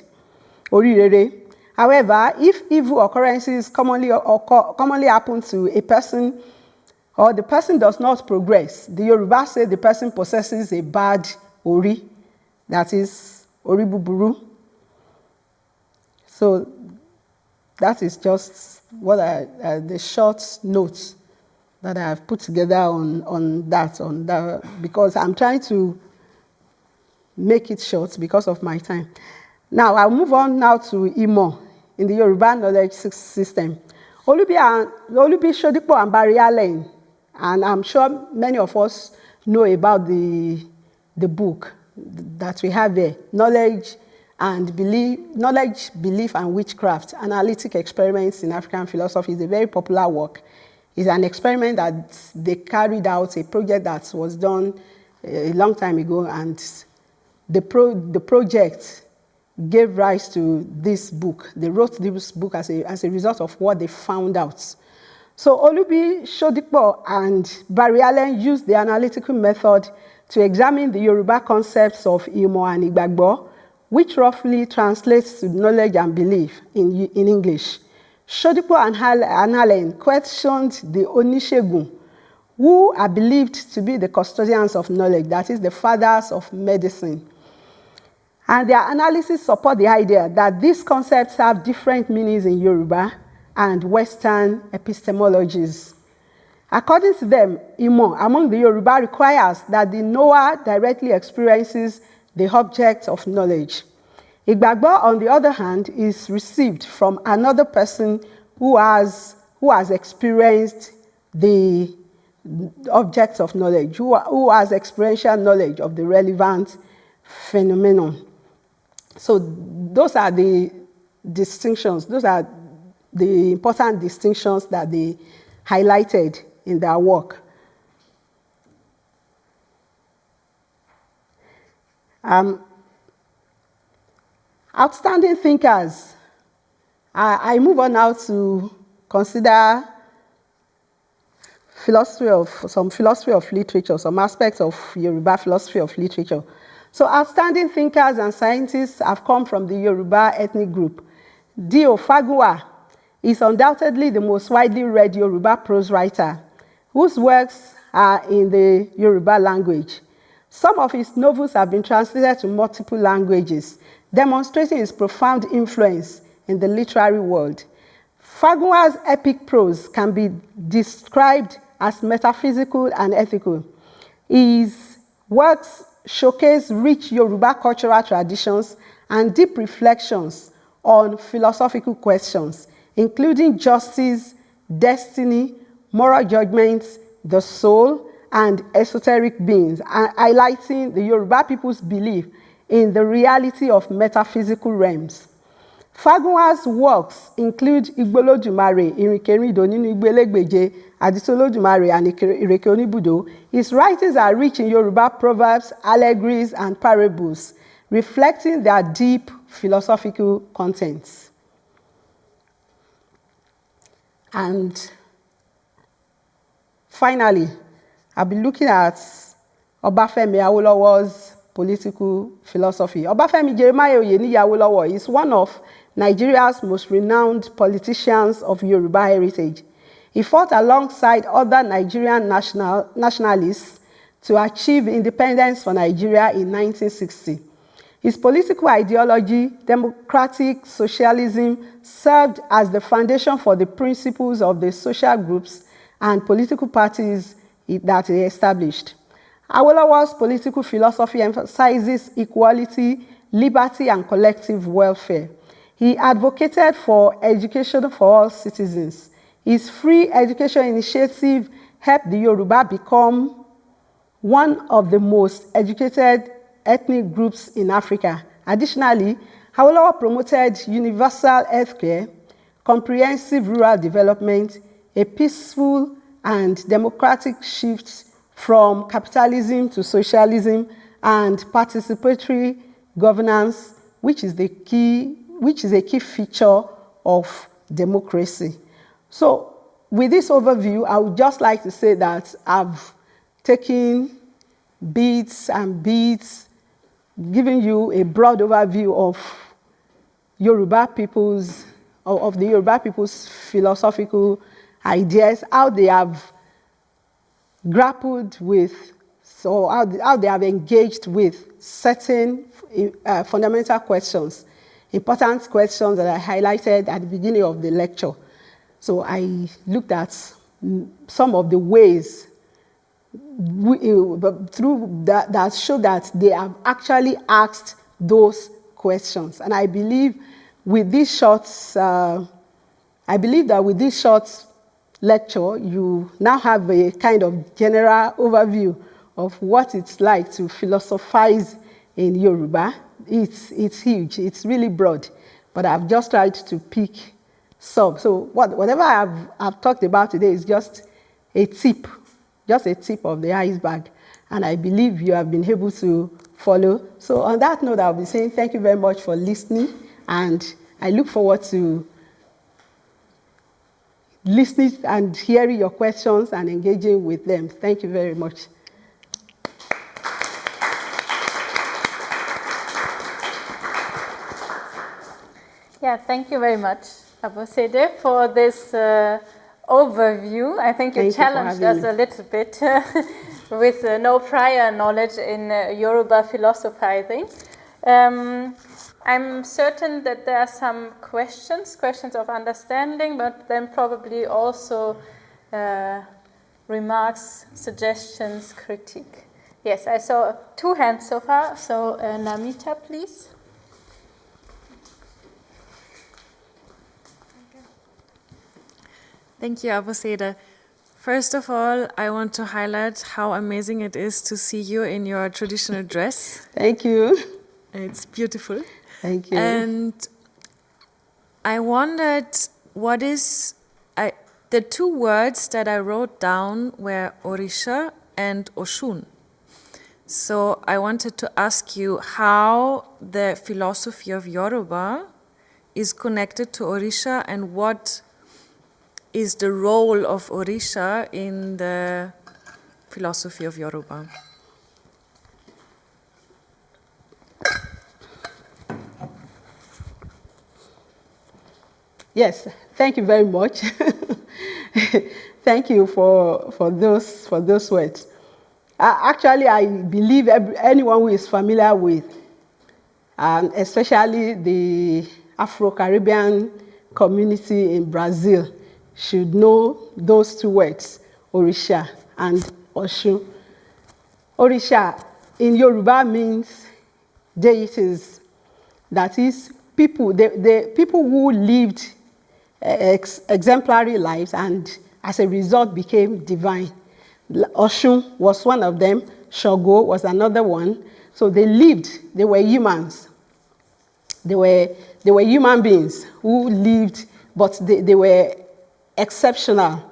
orirere. However, if evil occurrences commonly happen to a person, or the person does not progress, the Yoruba say the person possesses a bad ori, that is ori buburu. So that is just what the short notes that I have put together on that, because I'm trying to make it short because of my time. Now, I'll move on now to Imo in the Yoruba knowledge system. Olubi Sodipo and Barialen, and I'm sure many of us know about the book that we have there, Knowledge, Belief, and Witchcraft, Analytic Experiments in African Philosophy. Is a very popular work. It's an experiment that they carried out, a project that was done a long time ago, and the project gave rise to this book. They wrote this book as a result of what they found out. So Olubi Sodipo and Barialen used the analytical method to examine the Yoruba concepts of Imo and Igbagbo, which roughly translates to knowledge and belief in English. Sodipo and Allen questioned the Onishegun, who are believed to be the custodians of knowledge, that is, the fathers of medicine. And their analysis support the idea that these concepts have different meanings in Yoruba and Western epistemologies. According to them, Imo among the Yoruba requires that the knower directly experiences the object of knowledge. Igbagbo, on the other hand, is received from another person who has experienced the object of knowledge, who has experiential knowledge of the relevant phenomenon. So those are the distinctions, those are the important distinctions that they highlighted in their work. Outstanding thinkers. I move on now to consider some philosophy of literature, some aspects of Yoruba philosophy of literature. So outstanding thinkers and scientists have come from the Yoruba ethnic group. Dio Fagunwa is undoubtedly the most widely read Yoruba prose writer, whose works are in the Yoruba language. Some of his novels have been translated to multiple languages, demonstrating his profound influence in the literary world. Fagunwa's epic prose can be described as metaphysical and ethical. His works showcase rich Yoruba cultural traditions and deep reflections on philosophical questions, including justice, destiny, moral judgments, the soul, and esoteric beings, highlighting the Yoruba people's belief in the reality of metaphysical realms. Fagunwa's works include Igbolodumare, Irinkerindò nínú Igbelegbeje, Aditolodumare, and Ireke Onibudo. His writings are rich in Yoruba proverbs, allegories, and parables, reflecting their deep philosophical contents. And finally, I'll be looking at Obafemi Awolowo's political philosophy. Obafemi Jeremiah Oyeniyi Awolowo is one of Nigeria's most renowned politicians of Yoruba heritage. He fought alongside other Nigerian nationalists to achieve independence for Nigeria in 1960. His political ideology, democratic socialism, served as the foundation for the principles of the social groups and political parties that he established. Awolowo's political philosophy emphasizes equality, liberty, and collective welfare. He advocated for education for all citizens. His free education initiative helped the Yoruba become one of the most educated ethnic groups in Africa. Additionally, Awolowo promoted universal healthcare, comprehensive rural development, a peaceful and democratic shift from capitalism to socialism, and participatory governance, which is a key feature of democracy. So with this overview, I would just like to say that I've taken bits and bits, giving you a broad overview of Yoruba people's, of the Yoruba people's philosophical ideas, how they have grappled with, so how they have engaged with certain fundamental questions, important questions that I highlighted at the beginning of the lecture. So I looked at some of the ways through that show that they have actually asked those questions. And I believe with this short, lecture, you now have a kind of general overview of what it's like to philosophize in Yoruba. It's huge, it's really broad, but I've just tried to pick some. So whatever I've talked about today is just a tip of the iceberg, and I believe you have been able to follow. So on that note, I'll be saying thank you very much for listening, and I look forward to listening and hearing your questions and engaging with them. Thank you very much. Yeah, thank you very much, Abosede, for this overview. I think you challenged us a little bit with no prior knowledge in Yoruba philosophizing. I'm certain that there are some questions of understanding, but then probably also remarks, suggestions, critique. Yes, I saw 2 hands so far. So Namita, please. Thank you, Abosede. First of all, I want to highlight how amazing it is to see you in your traditional dress. Thank you. It's beautiful. Thank you. And I wondered what is... the 2 words that I wrote down were Orisha and Oshun. So I wanted to ask you how the philosophy of Yoruba is connected to Orisha, and what is the role of Orisha in the philosophy of Yoruba? Yes, thank you very much. Thank you for those words. Actually, I believe anyone who is familiar with, especially the Afro-Caribbean community in Brazil, should know those 2 words, Orisha and Oshun. Orisha in Yoruba means deities. That is, people, the people who lived exemplary lives and as a result became divine. Oshun was one of them. Shogo was another one. So they lived, they were humans. They were human beings who lived, but they were exceptional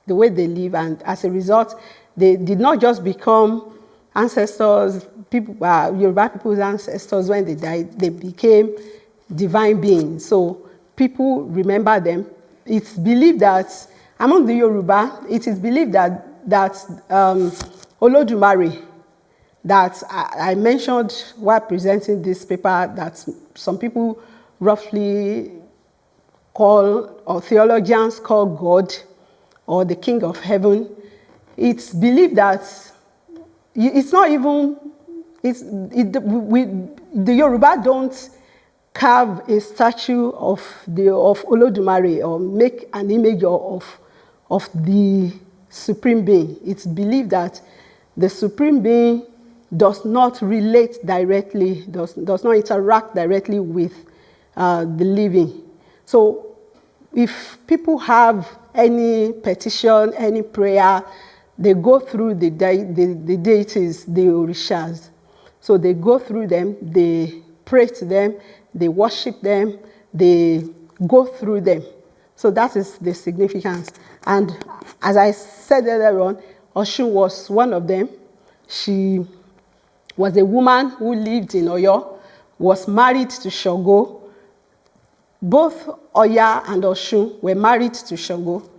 the way they live, and as a result, they did not just become ancestors, people, Yoruba people's ancestors. When they died, they became divine beings. So people remember them. It's believed that among the Yoruba, it is believed that Olodumare, that I mentioned while presenting this paper, that some people roughly call, or theologians call, God or the King of Heaven. It's believed that it's not even, the Yoruba don't carve a statue of Olodumare or make an image of the Supreme Being. It's believed that the Supreme Being does not relate directly, does not interact directly with the living. So if people have any petition, any prayer, they go through the deities, the orishas. So they go through them, they pray to them, they worship them, they go through them. So that is the significance. And as I said earlier on, Oshun was one of them. She was a woman who lived in Oyo, was married to Shogo, both Oya and Oshun were married to Shango.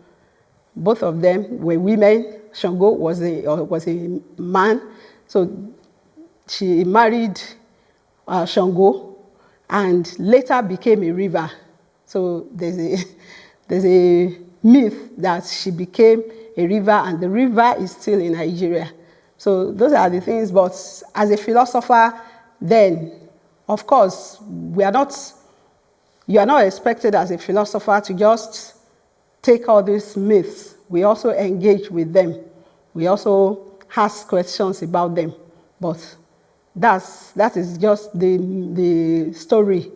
Both of them were women. Shango was a man. So she married Shango and later became a river. So there's a myth that she became a river, and the river is still in Nigeria. So those are the things. But as a philosopher, then, of course, you are not expected as a philosopher to just take all these myths. We also engage with them. We also ask questions about them. But that is just the story,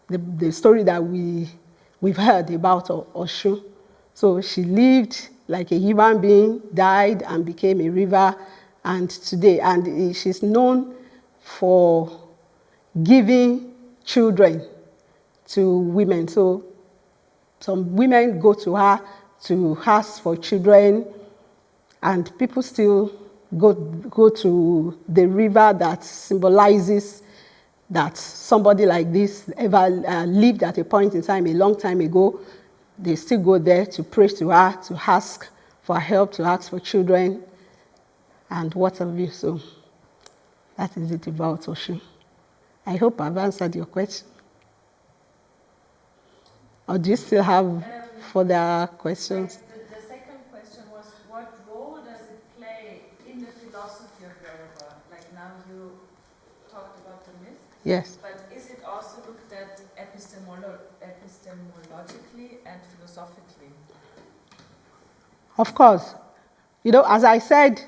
the story that we've heard about Oshun. So she lived like a human being, died and became a river, and she's known for giving children to women. So some women go to her to ask for children, and people still go to the river that symbolizes that somebody like this ever lived at a point in time, a long time ago. They still go there to pray to her, to ask for help, to ask for children, and what have you. So that is it about Oshun. I hope I've answered your question. Or do you still have further questions? The second question was, what role does it play in the philosophy of Yoruba? Like now you talked about the myth. Yes. But is it also looked at epistemologically and philosophically? Of course. As I said,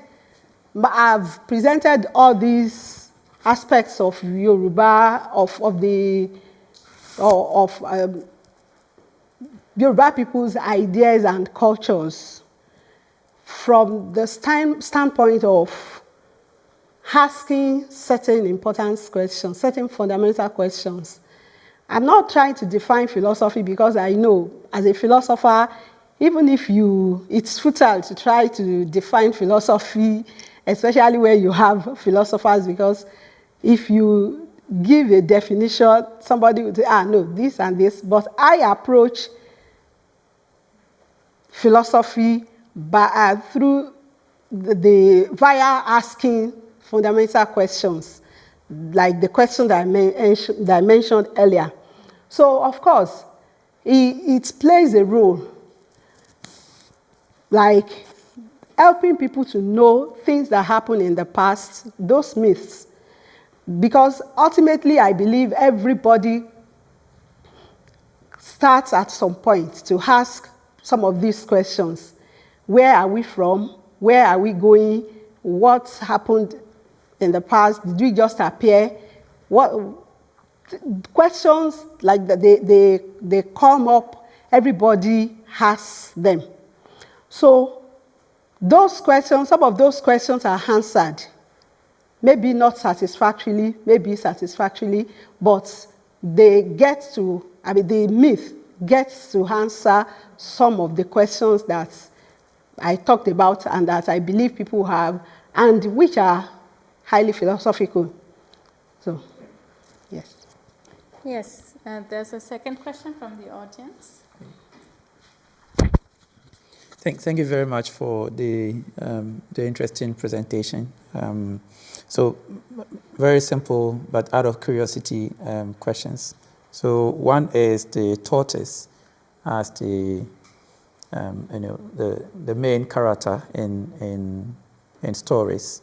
I've presented all these aspects of Yoruba, of Yoruba people's ideas and cultures from the standpoint of asking certain important questions, certain fundamental questions. I'm not trying to define philosophy because I know as a philosopher, even if it's futile to try to define philosophy, especially where you have philosophers, because if you give a definition, somebody would say, no, this and this. But I approach philosophy via asking fundamental questions, like the question that I mentioned earlier. So, of course, it plays a role, like helping people to know things that happened in the past, those myths. Because ultimately, I believe everybody starts at some point to ask some of these questions. Where are we from? Where are we going? What happened in the past? Did we just appear? Questions like that, they come up, everybody has them. So those questions, some of those questions are answered. Maybe not satisfactorily, maybe satisfactorily, but the myth gets to answer some of the questions that I talked about and that I believe people have, and which are highly philosophical. So, yes. Yes, there's a second question from the audience. Thank you very much for the interesting presentation. So, very simple, but out of curiosity, questions. So, one is the tortoise as the main character in stories,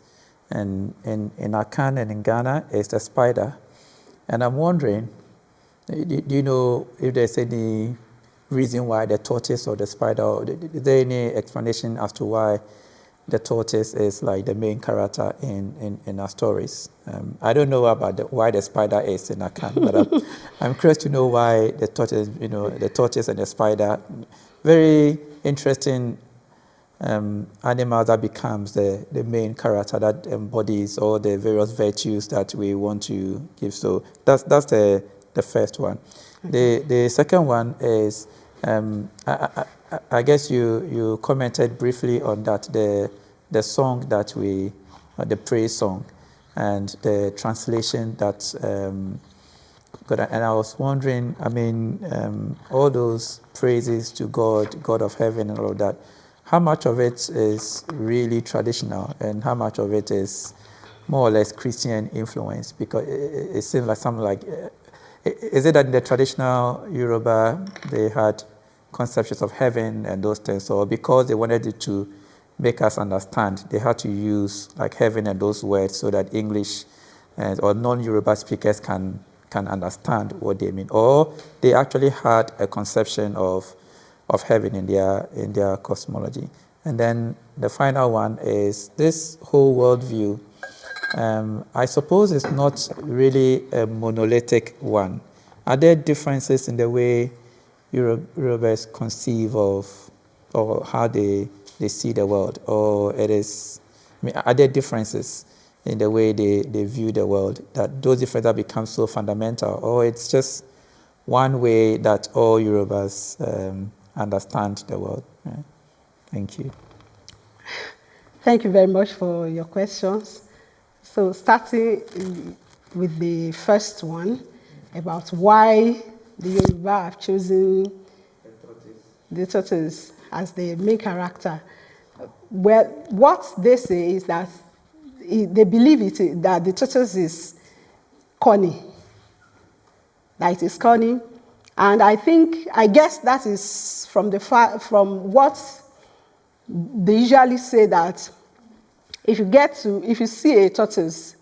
and in Akan and in Ghana is the spider. And I'm wondering, do you know if there's any reason why the tortoise or the spider, or is there any explanation as to why the tortoise is like the main character in our stories? I don't know about why the spider is in Akan, but I'm curious to know why the tortoise, the tortoise and the spider, very interesting animal that becomes the main character that embodies all the various virtues that we want to give. So that's the first one. Okay. The second one is, I guess you commented briefly on that, the song that the praise song, and the translation that Good. And I was wondering, I mean, all those praises to God, God of heaven and all of that, how much of it is really traditional and how much of it is more or less Christian influence? Because it seems like something like, is it that in the traditional Yoruba, they had conceptions of heaven and those things, or because they wanted it to make us understand, they had to use like heaven and those words so that English or non-Yoruba speakers can understand what they mean, or they actually had a conception of heaven in their cosmology. And then the final one is this whole worldview. I suppose it's not really a monolithic one. Are there differences in the way Yorubas conceive of or how they see the world, or it is? I mean, are there differences in the way they view the world, that those differences become so fundamental, or it's just one way that all Yorubas understand the world? Yeah. Thank you. Thank you very much for your questions. So starting with the first one about why the Yoruba have chosen the tortoise as the main character. Well, what they say is that they believe that the tortoise is cunning, that it is cunning, and I guess that is from what they usually say, that if you see a tortoise,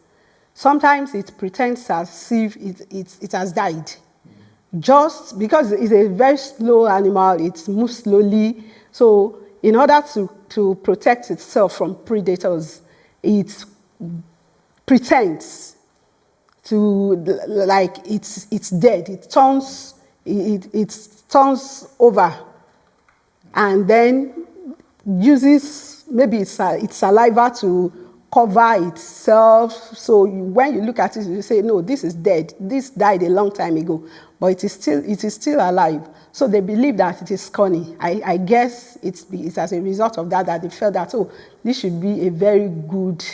sometimes it pretends as if it has died, just because it's a very slow animal, it moves slowly. So in order to protect itself from predators, it pretends to, like it's dead. It turns over and then uses maybe its saliva to cover itself. So when you look at it, you say, no, this is dead. This died a long time ago, but it is still alive. So they believe that it is cunning. I guess it's as a result of that they felt that, oh, this should be a very good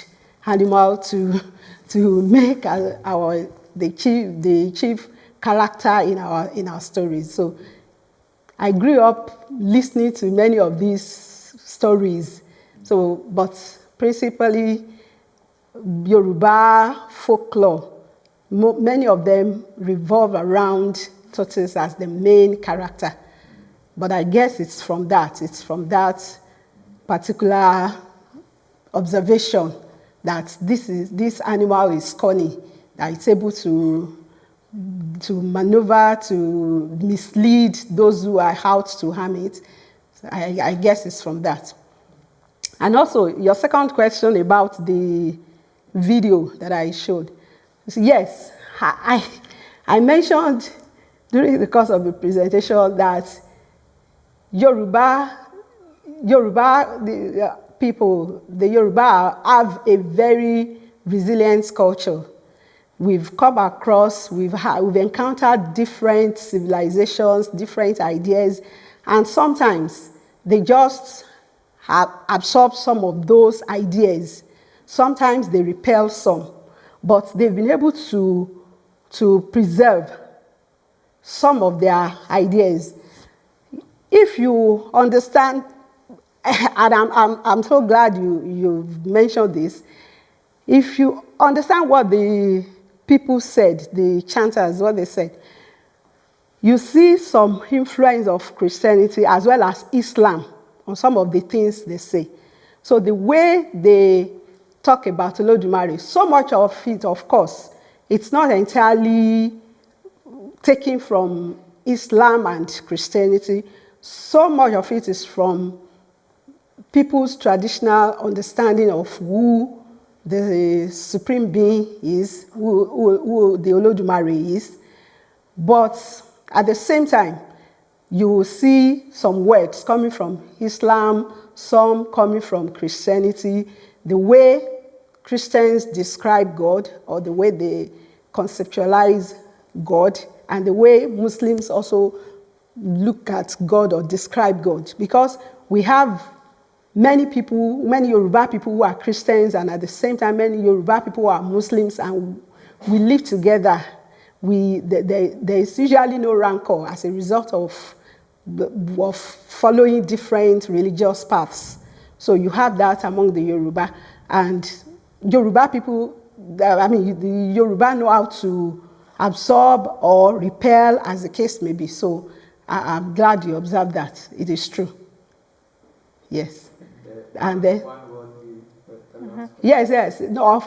animal to make the chief character in our stories. So I grew up listening to many of these stories. So, but principally Yoruba folklore, many of them revolve around tortoise as the main character. But I guess it's from that particular observation that this animal is cunning, that it's able to maneuver, to mislead those who are out to harm it. So I guess it's from that. And also, your second question about the video that I showed. So yes, I mentioned during the course of the presentation that Yoruba have a very resilient culture. We've encountered different civilizations, different ideas, and sometimes they just have absorbed some of those ideas. Sometimes they repel some, but they've been able to preserve some of their ideas. If you understand, and I'm so glad you've mentioned this, if you understand what the people said, the chanters, what they said, you see some influence of Christianity as well as Islam on some of the things they say. So the way they talk about Olodumare, so much of it, of course, it's not entirely taken from Islam and Christianity. So much of it is from people's traditional understanding of who the supreme being is, who the Olodumare is. But at the same time, you will see some words coming from Islam, some coming from Christianity. The way Christians describe God, or the way they conceptualize God, and the way Muslims also look at God or describe God. Because we have many Yoruba people who are Christians, and at the same time, many Yoruba people who are Muslims, and we live together. there is usually no rancor as a result of following different religious paths. So you have that among the Yoruba. And Yoruba people, the Yoruba know how to absorb or repel, as the case may be. So I'm glad you observed that. It is true. Yes. And then, yes. No,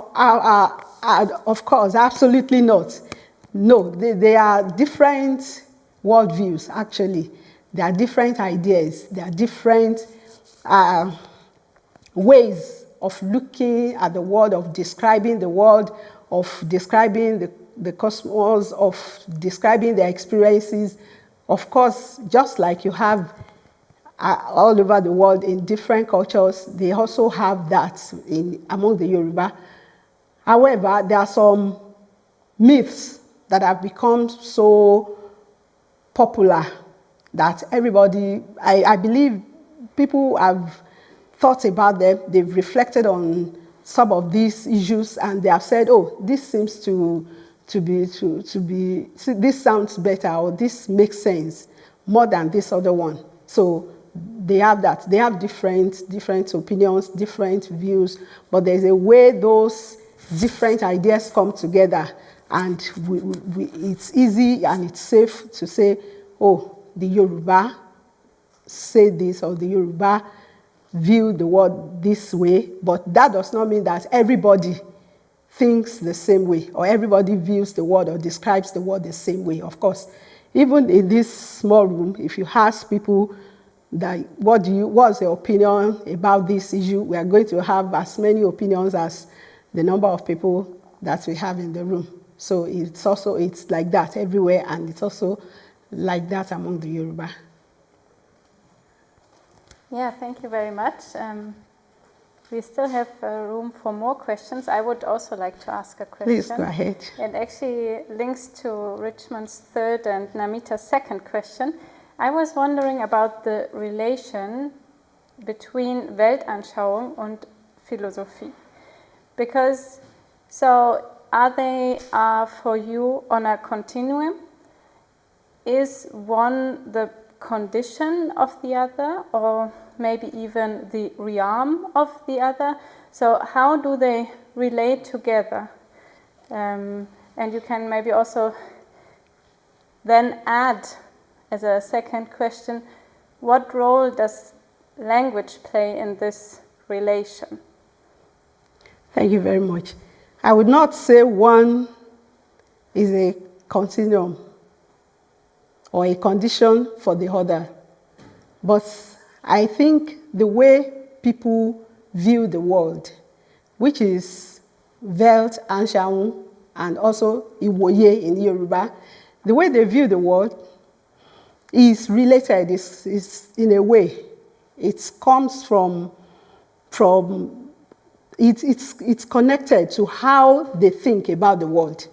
of course, absolutely not. No, they are different worldviews, actually. There are different ideas. There are different ways of looking at the world, of describing the world, of describing the cosmos, of describing their experiences. Of course, just like you have all over the world in different cultures, they also have that among the Yoruba. However, there are some myths that have become so popular that everybody, I believe people have thought about them, they've reflected on some of these issues, and they have said, oh, this seems to be, this sounds better, or this makes sense more than this other one. So they have that. They have different opinions, different views, but there's a way those different ideas come together, and it's easy and it's safe to say, oh, the Yoruba say this, or the Yoruba view the world this way, but that does not mean that everybody thinks the same way, or everybody views the world or describes the world the same way. Of course, even in this small room, if you ask people that what's your opinion about this issue, we are going to have as many opinions as the number of people that we have in the room. So it's like that everywhere, and it's also like that among the Yoruba. Yeah, thank you very much. We still have room for more questions. I would also like to ask a question. Please go ahead. It actually links to Richmond's third and Namita's second question. I was wondering about the relation between Weltanschauung and Philosophie. Because, so are they for you on a continuum? Is one the condition of the other, or maybe even the realm of the other? So how do they relate together? And you can maybe also then add, as a second question, what role does language play in this relation? Thank you very much. I would not say one is a continuum or a condition for the other, but I think the way people view the world, which is Weltanschauung and also Ìwòye in Yoruba, the way they view the world is related, is in a way. It comes from it's connected to how they think about the world,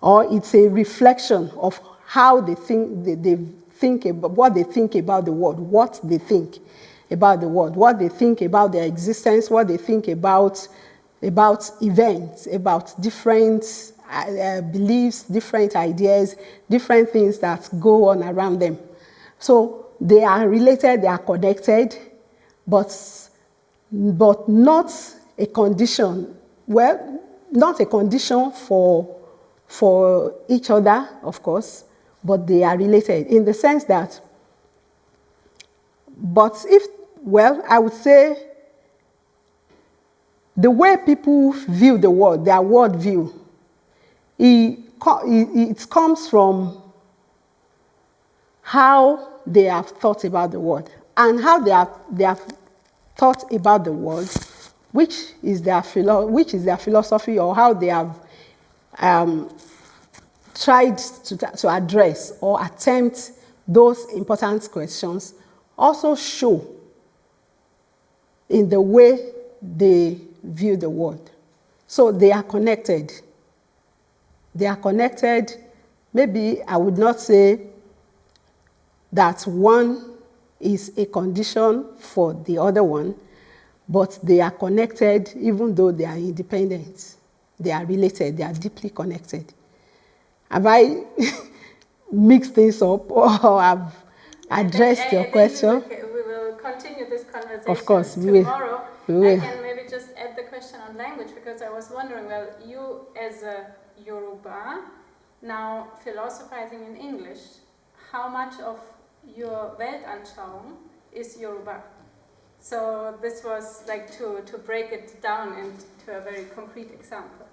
or it's a reflection of how they think about what they think about the world, what they think about the world, what they think about their existence, what they think about events, about different beliefs, different ideas, different things that go on around them. So they are related, they are connected, but not a condition. Well, not a condition for each other, of course, but they are related in the sense that, I would say the way people view the world, their world view, it comes from how they have thought about the world, and how they have thought about the world, which is their philosophy, or how they have tried to address or attempt those important questions, also show in the way they view the world. So they are connected. They are connected. Maybe I would not say that one is a condition for the other one, but they are connected even though they are independent. They are related. They are deeply connected. have I mixed things up or have addressed your question? We will continue this conversation Of course, tomorrow. we will. I can maybe just add the question on language, because I was wondering, well, you as a Yoruba, now philosophizing in English, how much of your Weltanschauung is Yoruba? So this was like to break it down into a very concrete example.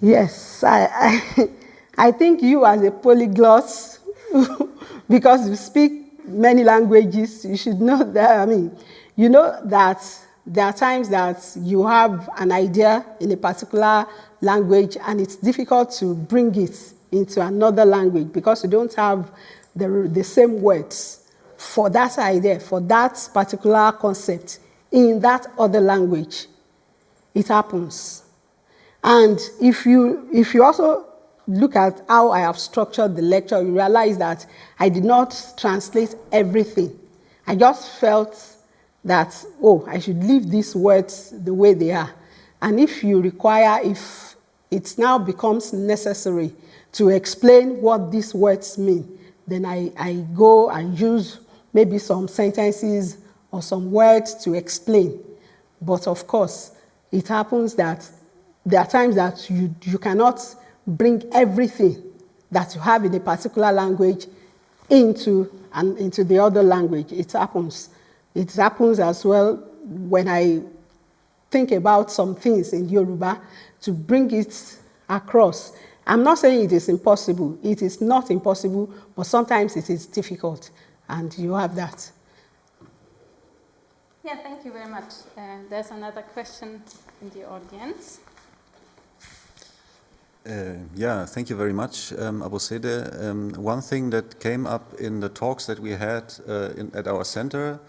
Yes, I think you as a polyglot, because you speak many languages, you should know that, I mean, you know that there are times that you have an idea in a particular language and it's difficult to bring it into another language because you don't have the same words for that idea, for that particular concept in that other language. It happens. And if you also look at how I have structured the lecture, you realize that I did not translate everything. I just felt that, I should leave these words the way they are. And if it now becomes necessary to explain what these words mean, then I go and use maybe some sentences or some words to explain. But of course, it happens that there are times that you cannot bring everything that you have in a particular language into the other language. It happens. It happens as well when I think about some things in Yoruba to bring it across. I'm not saying it is impossible. It is not impossible, but sometimes it is difficult, and you have that. Yeah, thank you very much. There's another question in the audience. Thank you very much, Abosede. One thing that came up in the talks that we had at our center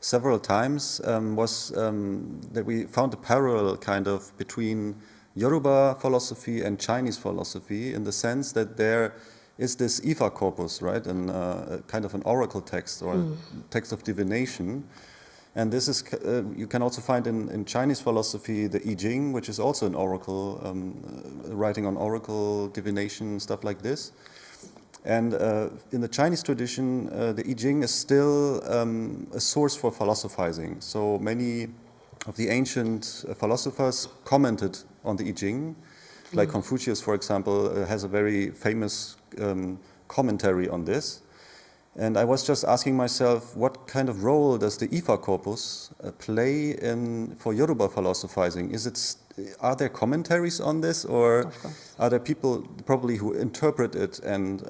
several times was that we found a parallel kind of between Yoruba philosophy and Chinese philosophy, in the sense that there is this Ifa corpus, right, and kind of an oracle text or text of divination. And this is, you can also find in Chinese philosophy the I Ching, which is also an oracle, writing on oracle, divination, stuff like this. And in the Chinese tradition, the I Ching is still a source for philosophizing. So many of the ancient philosophers commented on the I Ching. Like Confucius, for example, has a very famous commentary on this. And I was just asking myself, what kind of role does the Ifa corpus play for Yoruba philosophizing? Are there commentaries on this, or are there people probably who interpret it? And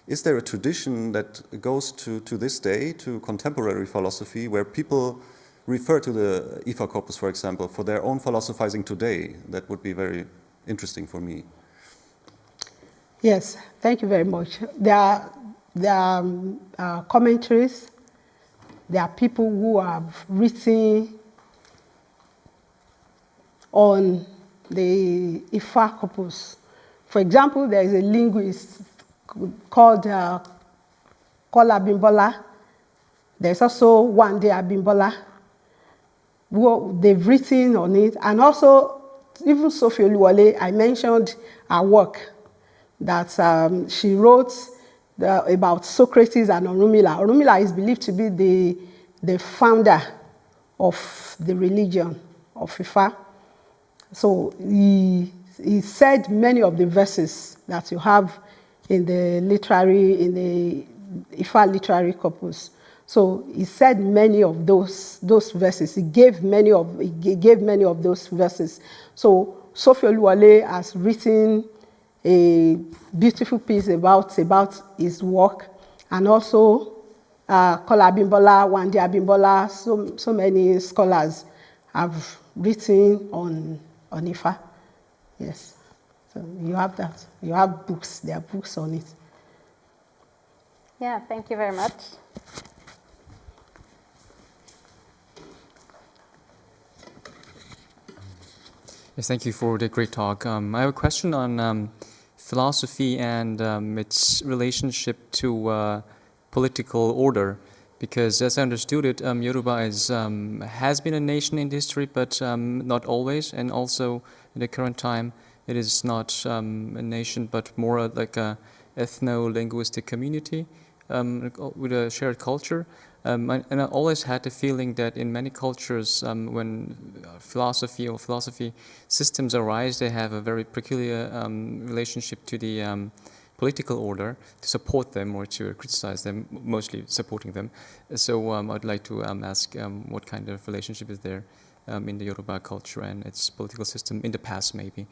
is there a tradition that goes to this day, to contemporary philosophy, where people refer to the Ifa corpus, for example, for their own philosophizing today? That would be very interesting for me. Yes, thank you very much. There are commentaries. There are people who have written on the Ifa corpus. For example, there is a linguist called Kola Abimbola. There's also Wande Abimbola. They've written on it. And also, even Sophie Oluwole, I mentioned her work that she wrote about Socrates and Orunmila. Orunmila is believed to be the founder of the religion of Ifa. So he said many of the verses that you have in the Ifa literary corpus. So he said many of those verses. He gave many of those verses. So Sophie Oluwole has written a beautiful piece about his work, and also Kola Abimbola, Wande Abimbola, so many scholars have written on Ifa. Yes, so you have that. You have books. There are books on it. Yeah, thank you very much. Yes, thank you for the great talk. I have a question on philosophy and its relationship to political order, because as I understood it, Yoruba has been a nation in history, but not always, and also in the current time it is not a nation, but more like a ethno-linguistic community with a shared culture. And I always had the feeling that in many cultures, when philosophy systems arise, they have a very peculiar relationship to the political order, to support them or to criticize them, mostly supporting them. So I'd like to ask what kind of relationship is there in the Yoruba culture and its political system in the past, maybe,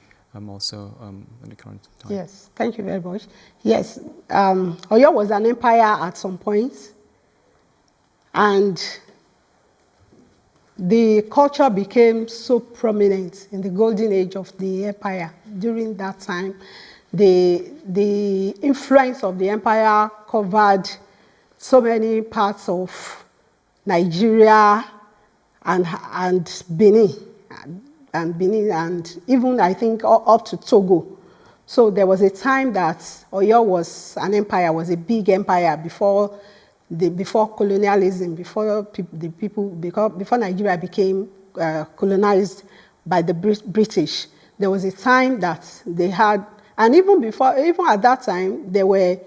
also in the current time. Yes, thank you very much. Yes, Oyo was an empire at some point, and the culture became so prominent in the golden age of the empire. During that time, the influence of the empire covered so many parts of Nigeria and Benin, and even I think up to Togo. So there was a time that Oyo was an empire, was a big empire before colonialism, before Nigeria became colonized by the British. There was a time that they had, and even at that time, there were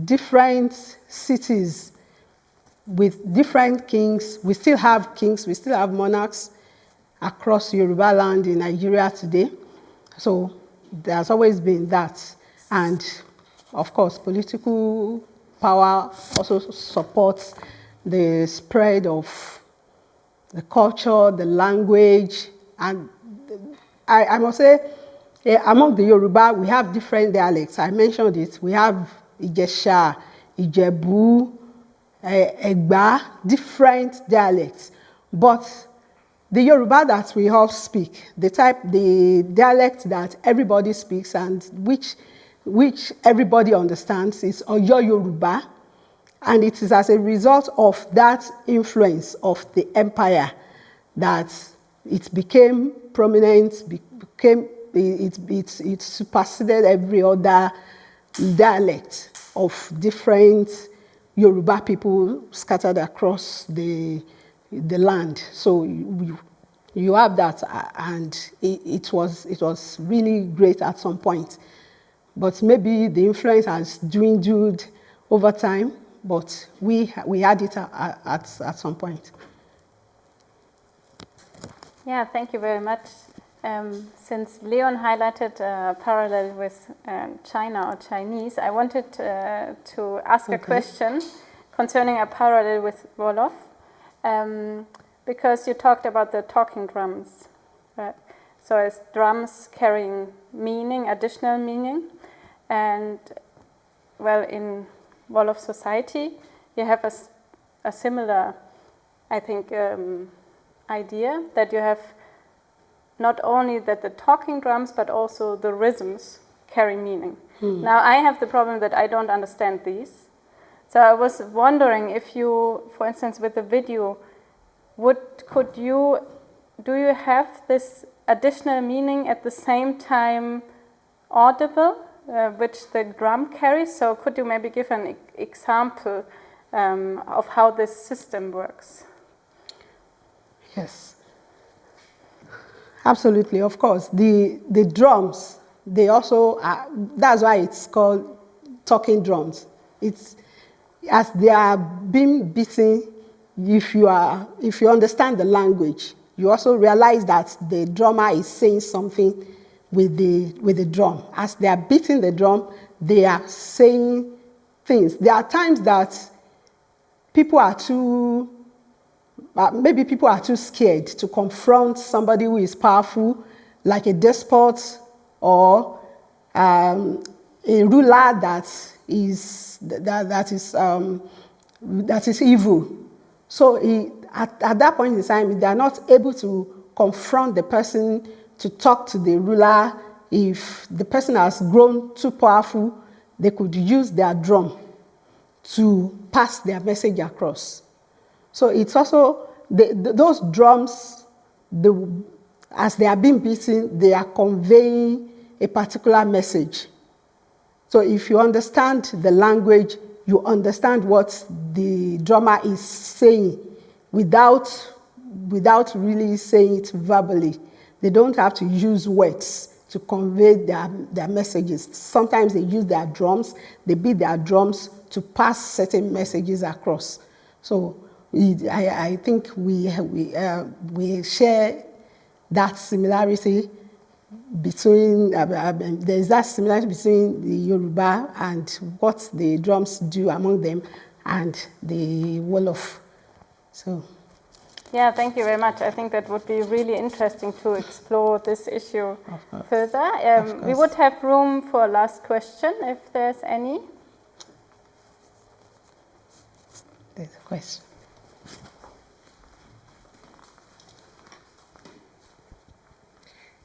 different cities with different kings. We still have kings, we still have monarchs across Yoruba land in Nigeria today. So there's always been that. And of course, political power also supports the spread of the culture, the language, and I must say, among the Yoruba, we have different dialects. I mentioned it. We have Ijesha, Ijebu, Egba, different dialects. But the Yoruba that we all speak, the dialect that everybody speaks and which everybody understands is Oyo Yoruba, and it is as a result of that influence of the empire that it became prominent, it superseded every other dialect of different Yoruba people scattered across the land. So you have that, and it was really great at some point. But maybe the influence has dwindled over time, but we had it at some point. Yeah, thank you very much. Since Leon highlighted a parallel with China or Chinese, I wanted to ask a question concerning a parallel with Wolof, because you talked about the talking drums, right? So as drums carrying meaning, additional meaning, and well, in Wolof society, you have a similar, I think, idea that you have not only that the talking drums, but also the rhythms carry meaning. Now, I have the problem that I don't understand these. So I was wondering if you, for instance, with the video, do you have this additional meaning at the same time audible, which the drum carries? So could you maybe give an example of how this system works? Yes, absolutely. Of course, the drums, they also that's why it's called talking drums. It's as they are being beaten. If you understand the language, you also realize that the drummer is saying something with the drum. As they are beating the drum, they are saying things. There are times that people are too scared to confront somebody who is powerful, like a despot or a ruler that is evil. So at that point in time, they are not able to confront the person, to talk to the ruler. If the person has grown too powerful, they could use their drum to pass their message across. So it's also, those drums, as they are being beaten, they are conveying a particular message. So if you understand the language, you understand what the drummer is saying without really saying it verbally. They don't have to use words to convey their messages. Sometimes they use their drums, they beat their drums to pass certain messages across. So I think we share that similarity between, there's that similarity between the Yoruba and what the drums do among them and the Wolof. So. Yeah, thank you very much. I think that would be really interesting to explore this issue further. We would have room for a last question, if there's any. There's a question.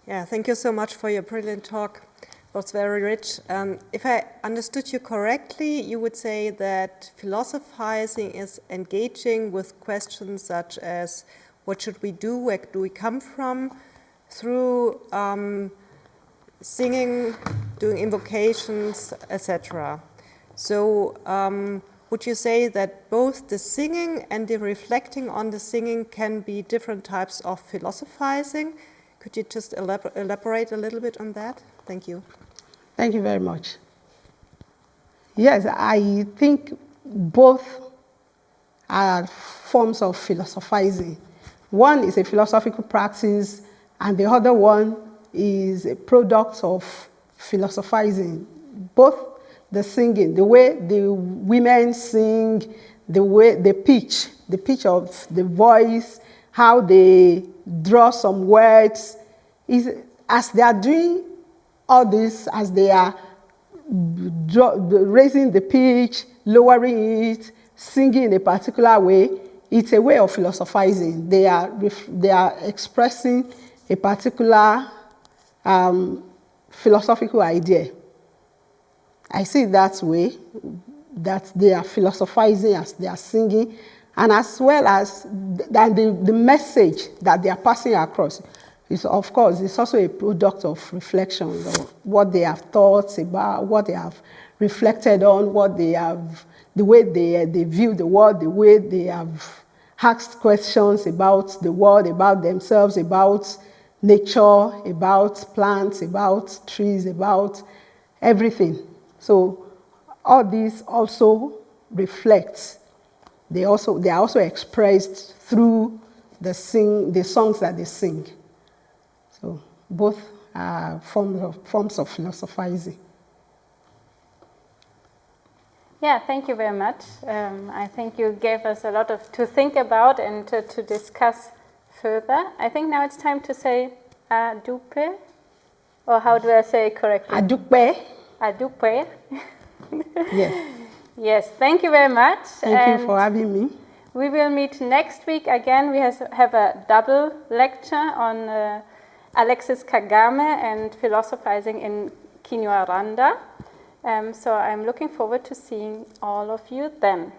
Yeah, thank you so much for your brilliant talk. It was very rich. If I understood you correctly, you would say that philosophizing is engaging with questions such as what should we do, where do we come from, through singing, doing invocations, etc. So would you say that both the singing and the reflecting on the singing can be different types of philosophizing? Could you just elaborate a little bit on that? Thank you. Thank you very much. Yes, I think both are forms of philosophizing. One is a philosophical practice, and the other one is a product of philosophizing. Both the singing, the way the women sing, the way the pitch of the voice, how they draw some words, is as they are doing all this, as they are raising the pitch, lowering it, singing in a particular way, it's a way of philosophizing. They are expressing a particular philosophical idea. I see it that way, that they are philosophizing as they are singing, and as well as that the message that they are passing across is, of course, it's also a product of reflection, of what they have thought about, what they have reflected on, what they have, the way they view the world, the way they have asked questions about the world, about themselves, about nature, about plants, about trees, about everything. So all these also reflects. They are also expressed through the songs that they sing. So both are forms of philosophizing. Yeah, thank you very much. I think you gave us a lot to think about and to discuss further. I think now it's time to say adupe, or how do I say it correctly? Adupe. Adupe. Yes. Yes, thank you very much. Thank you for having me. We will meet next week again. We have a double lecture on Alexis Kagame and philosophizing in Kinyarwanda. So I'm looking forward to seeing all of you then.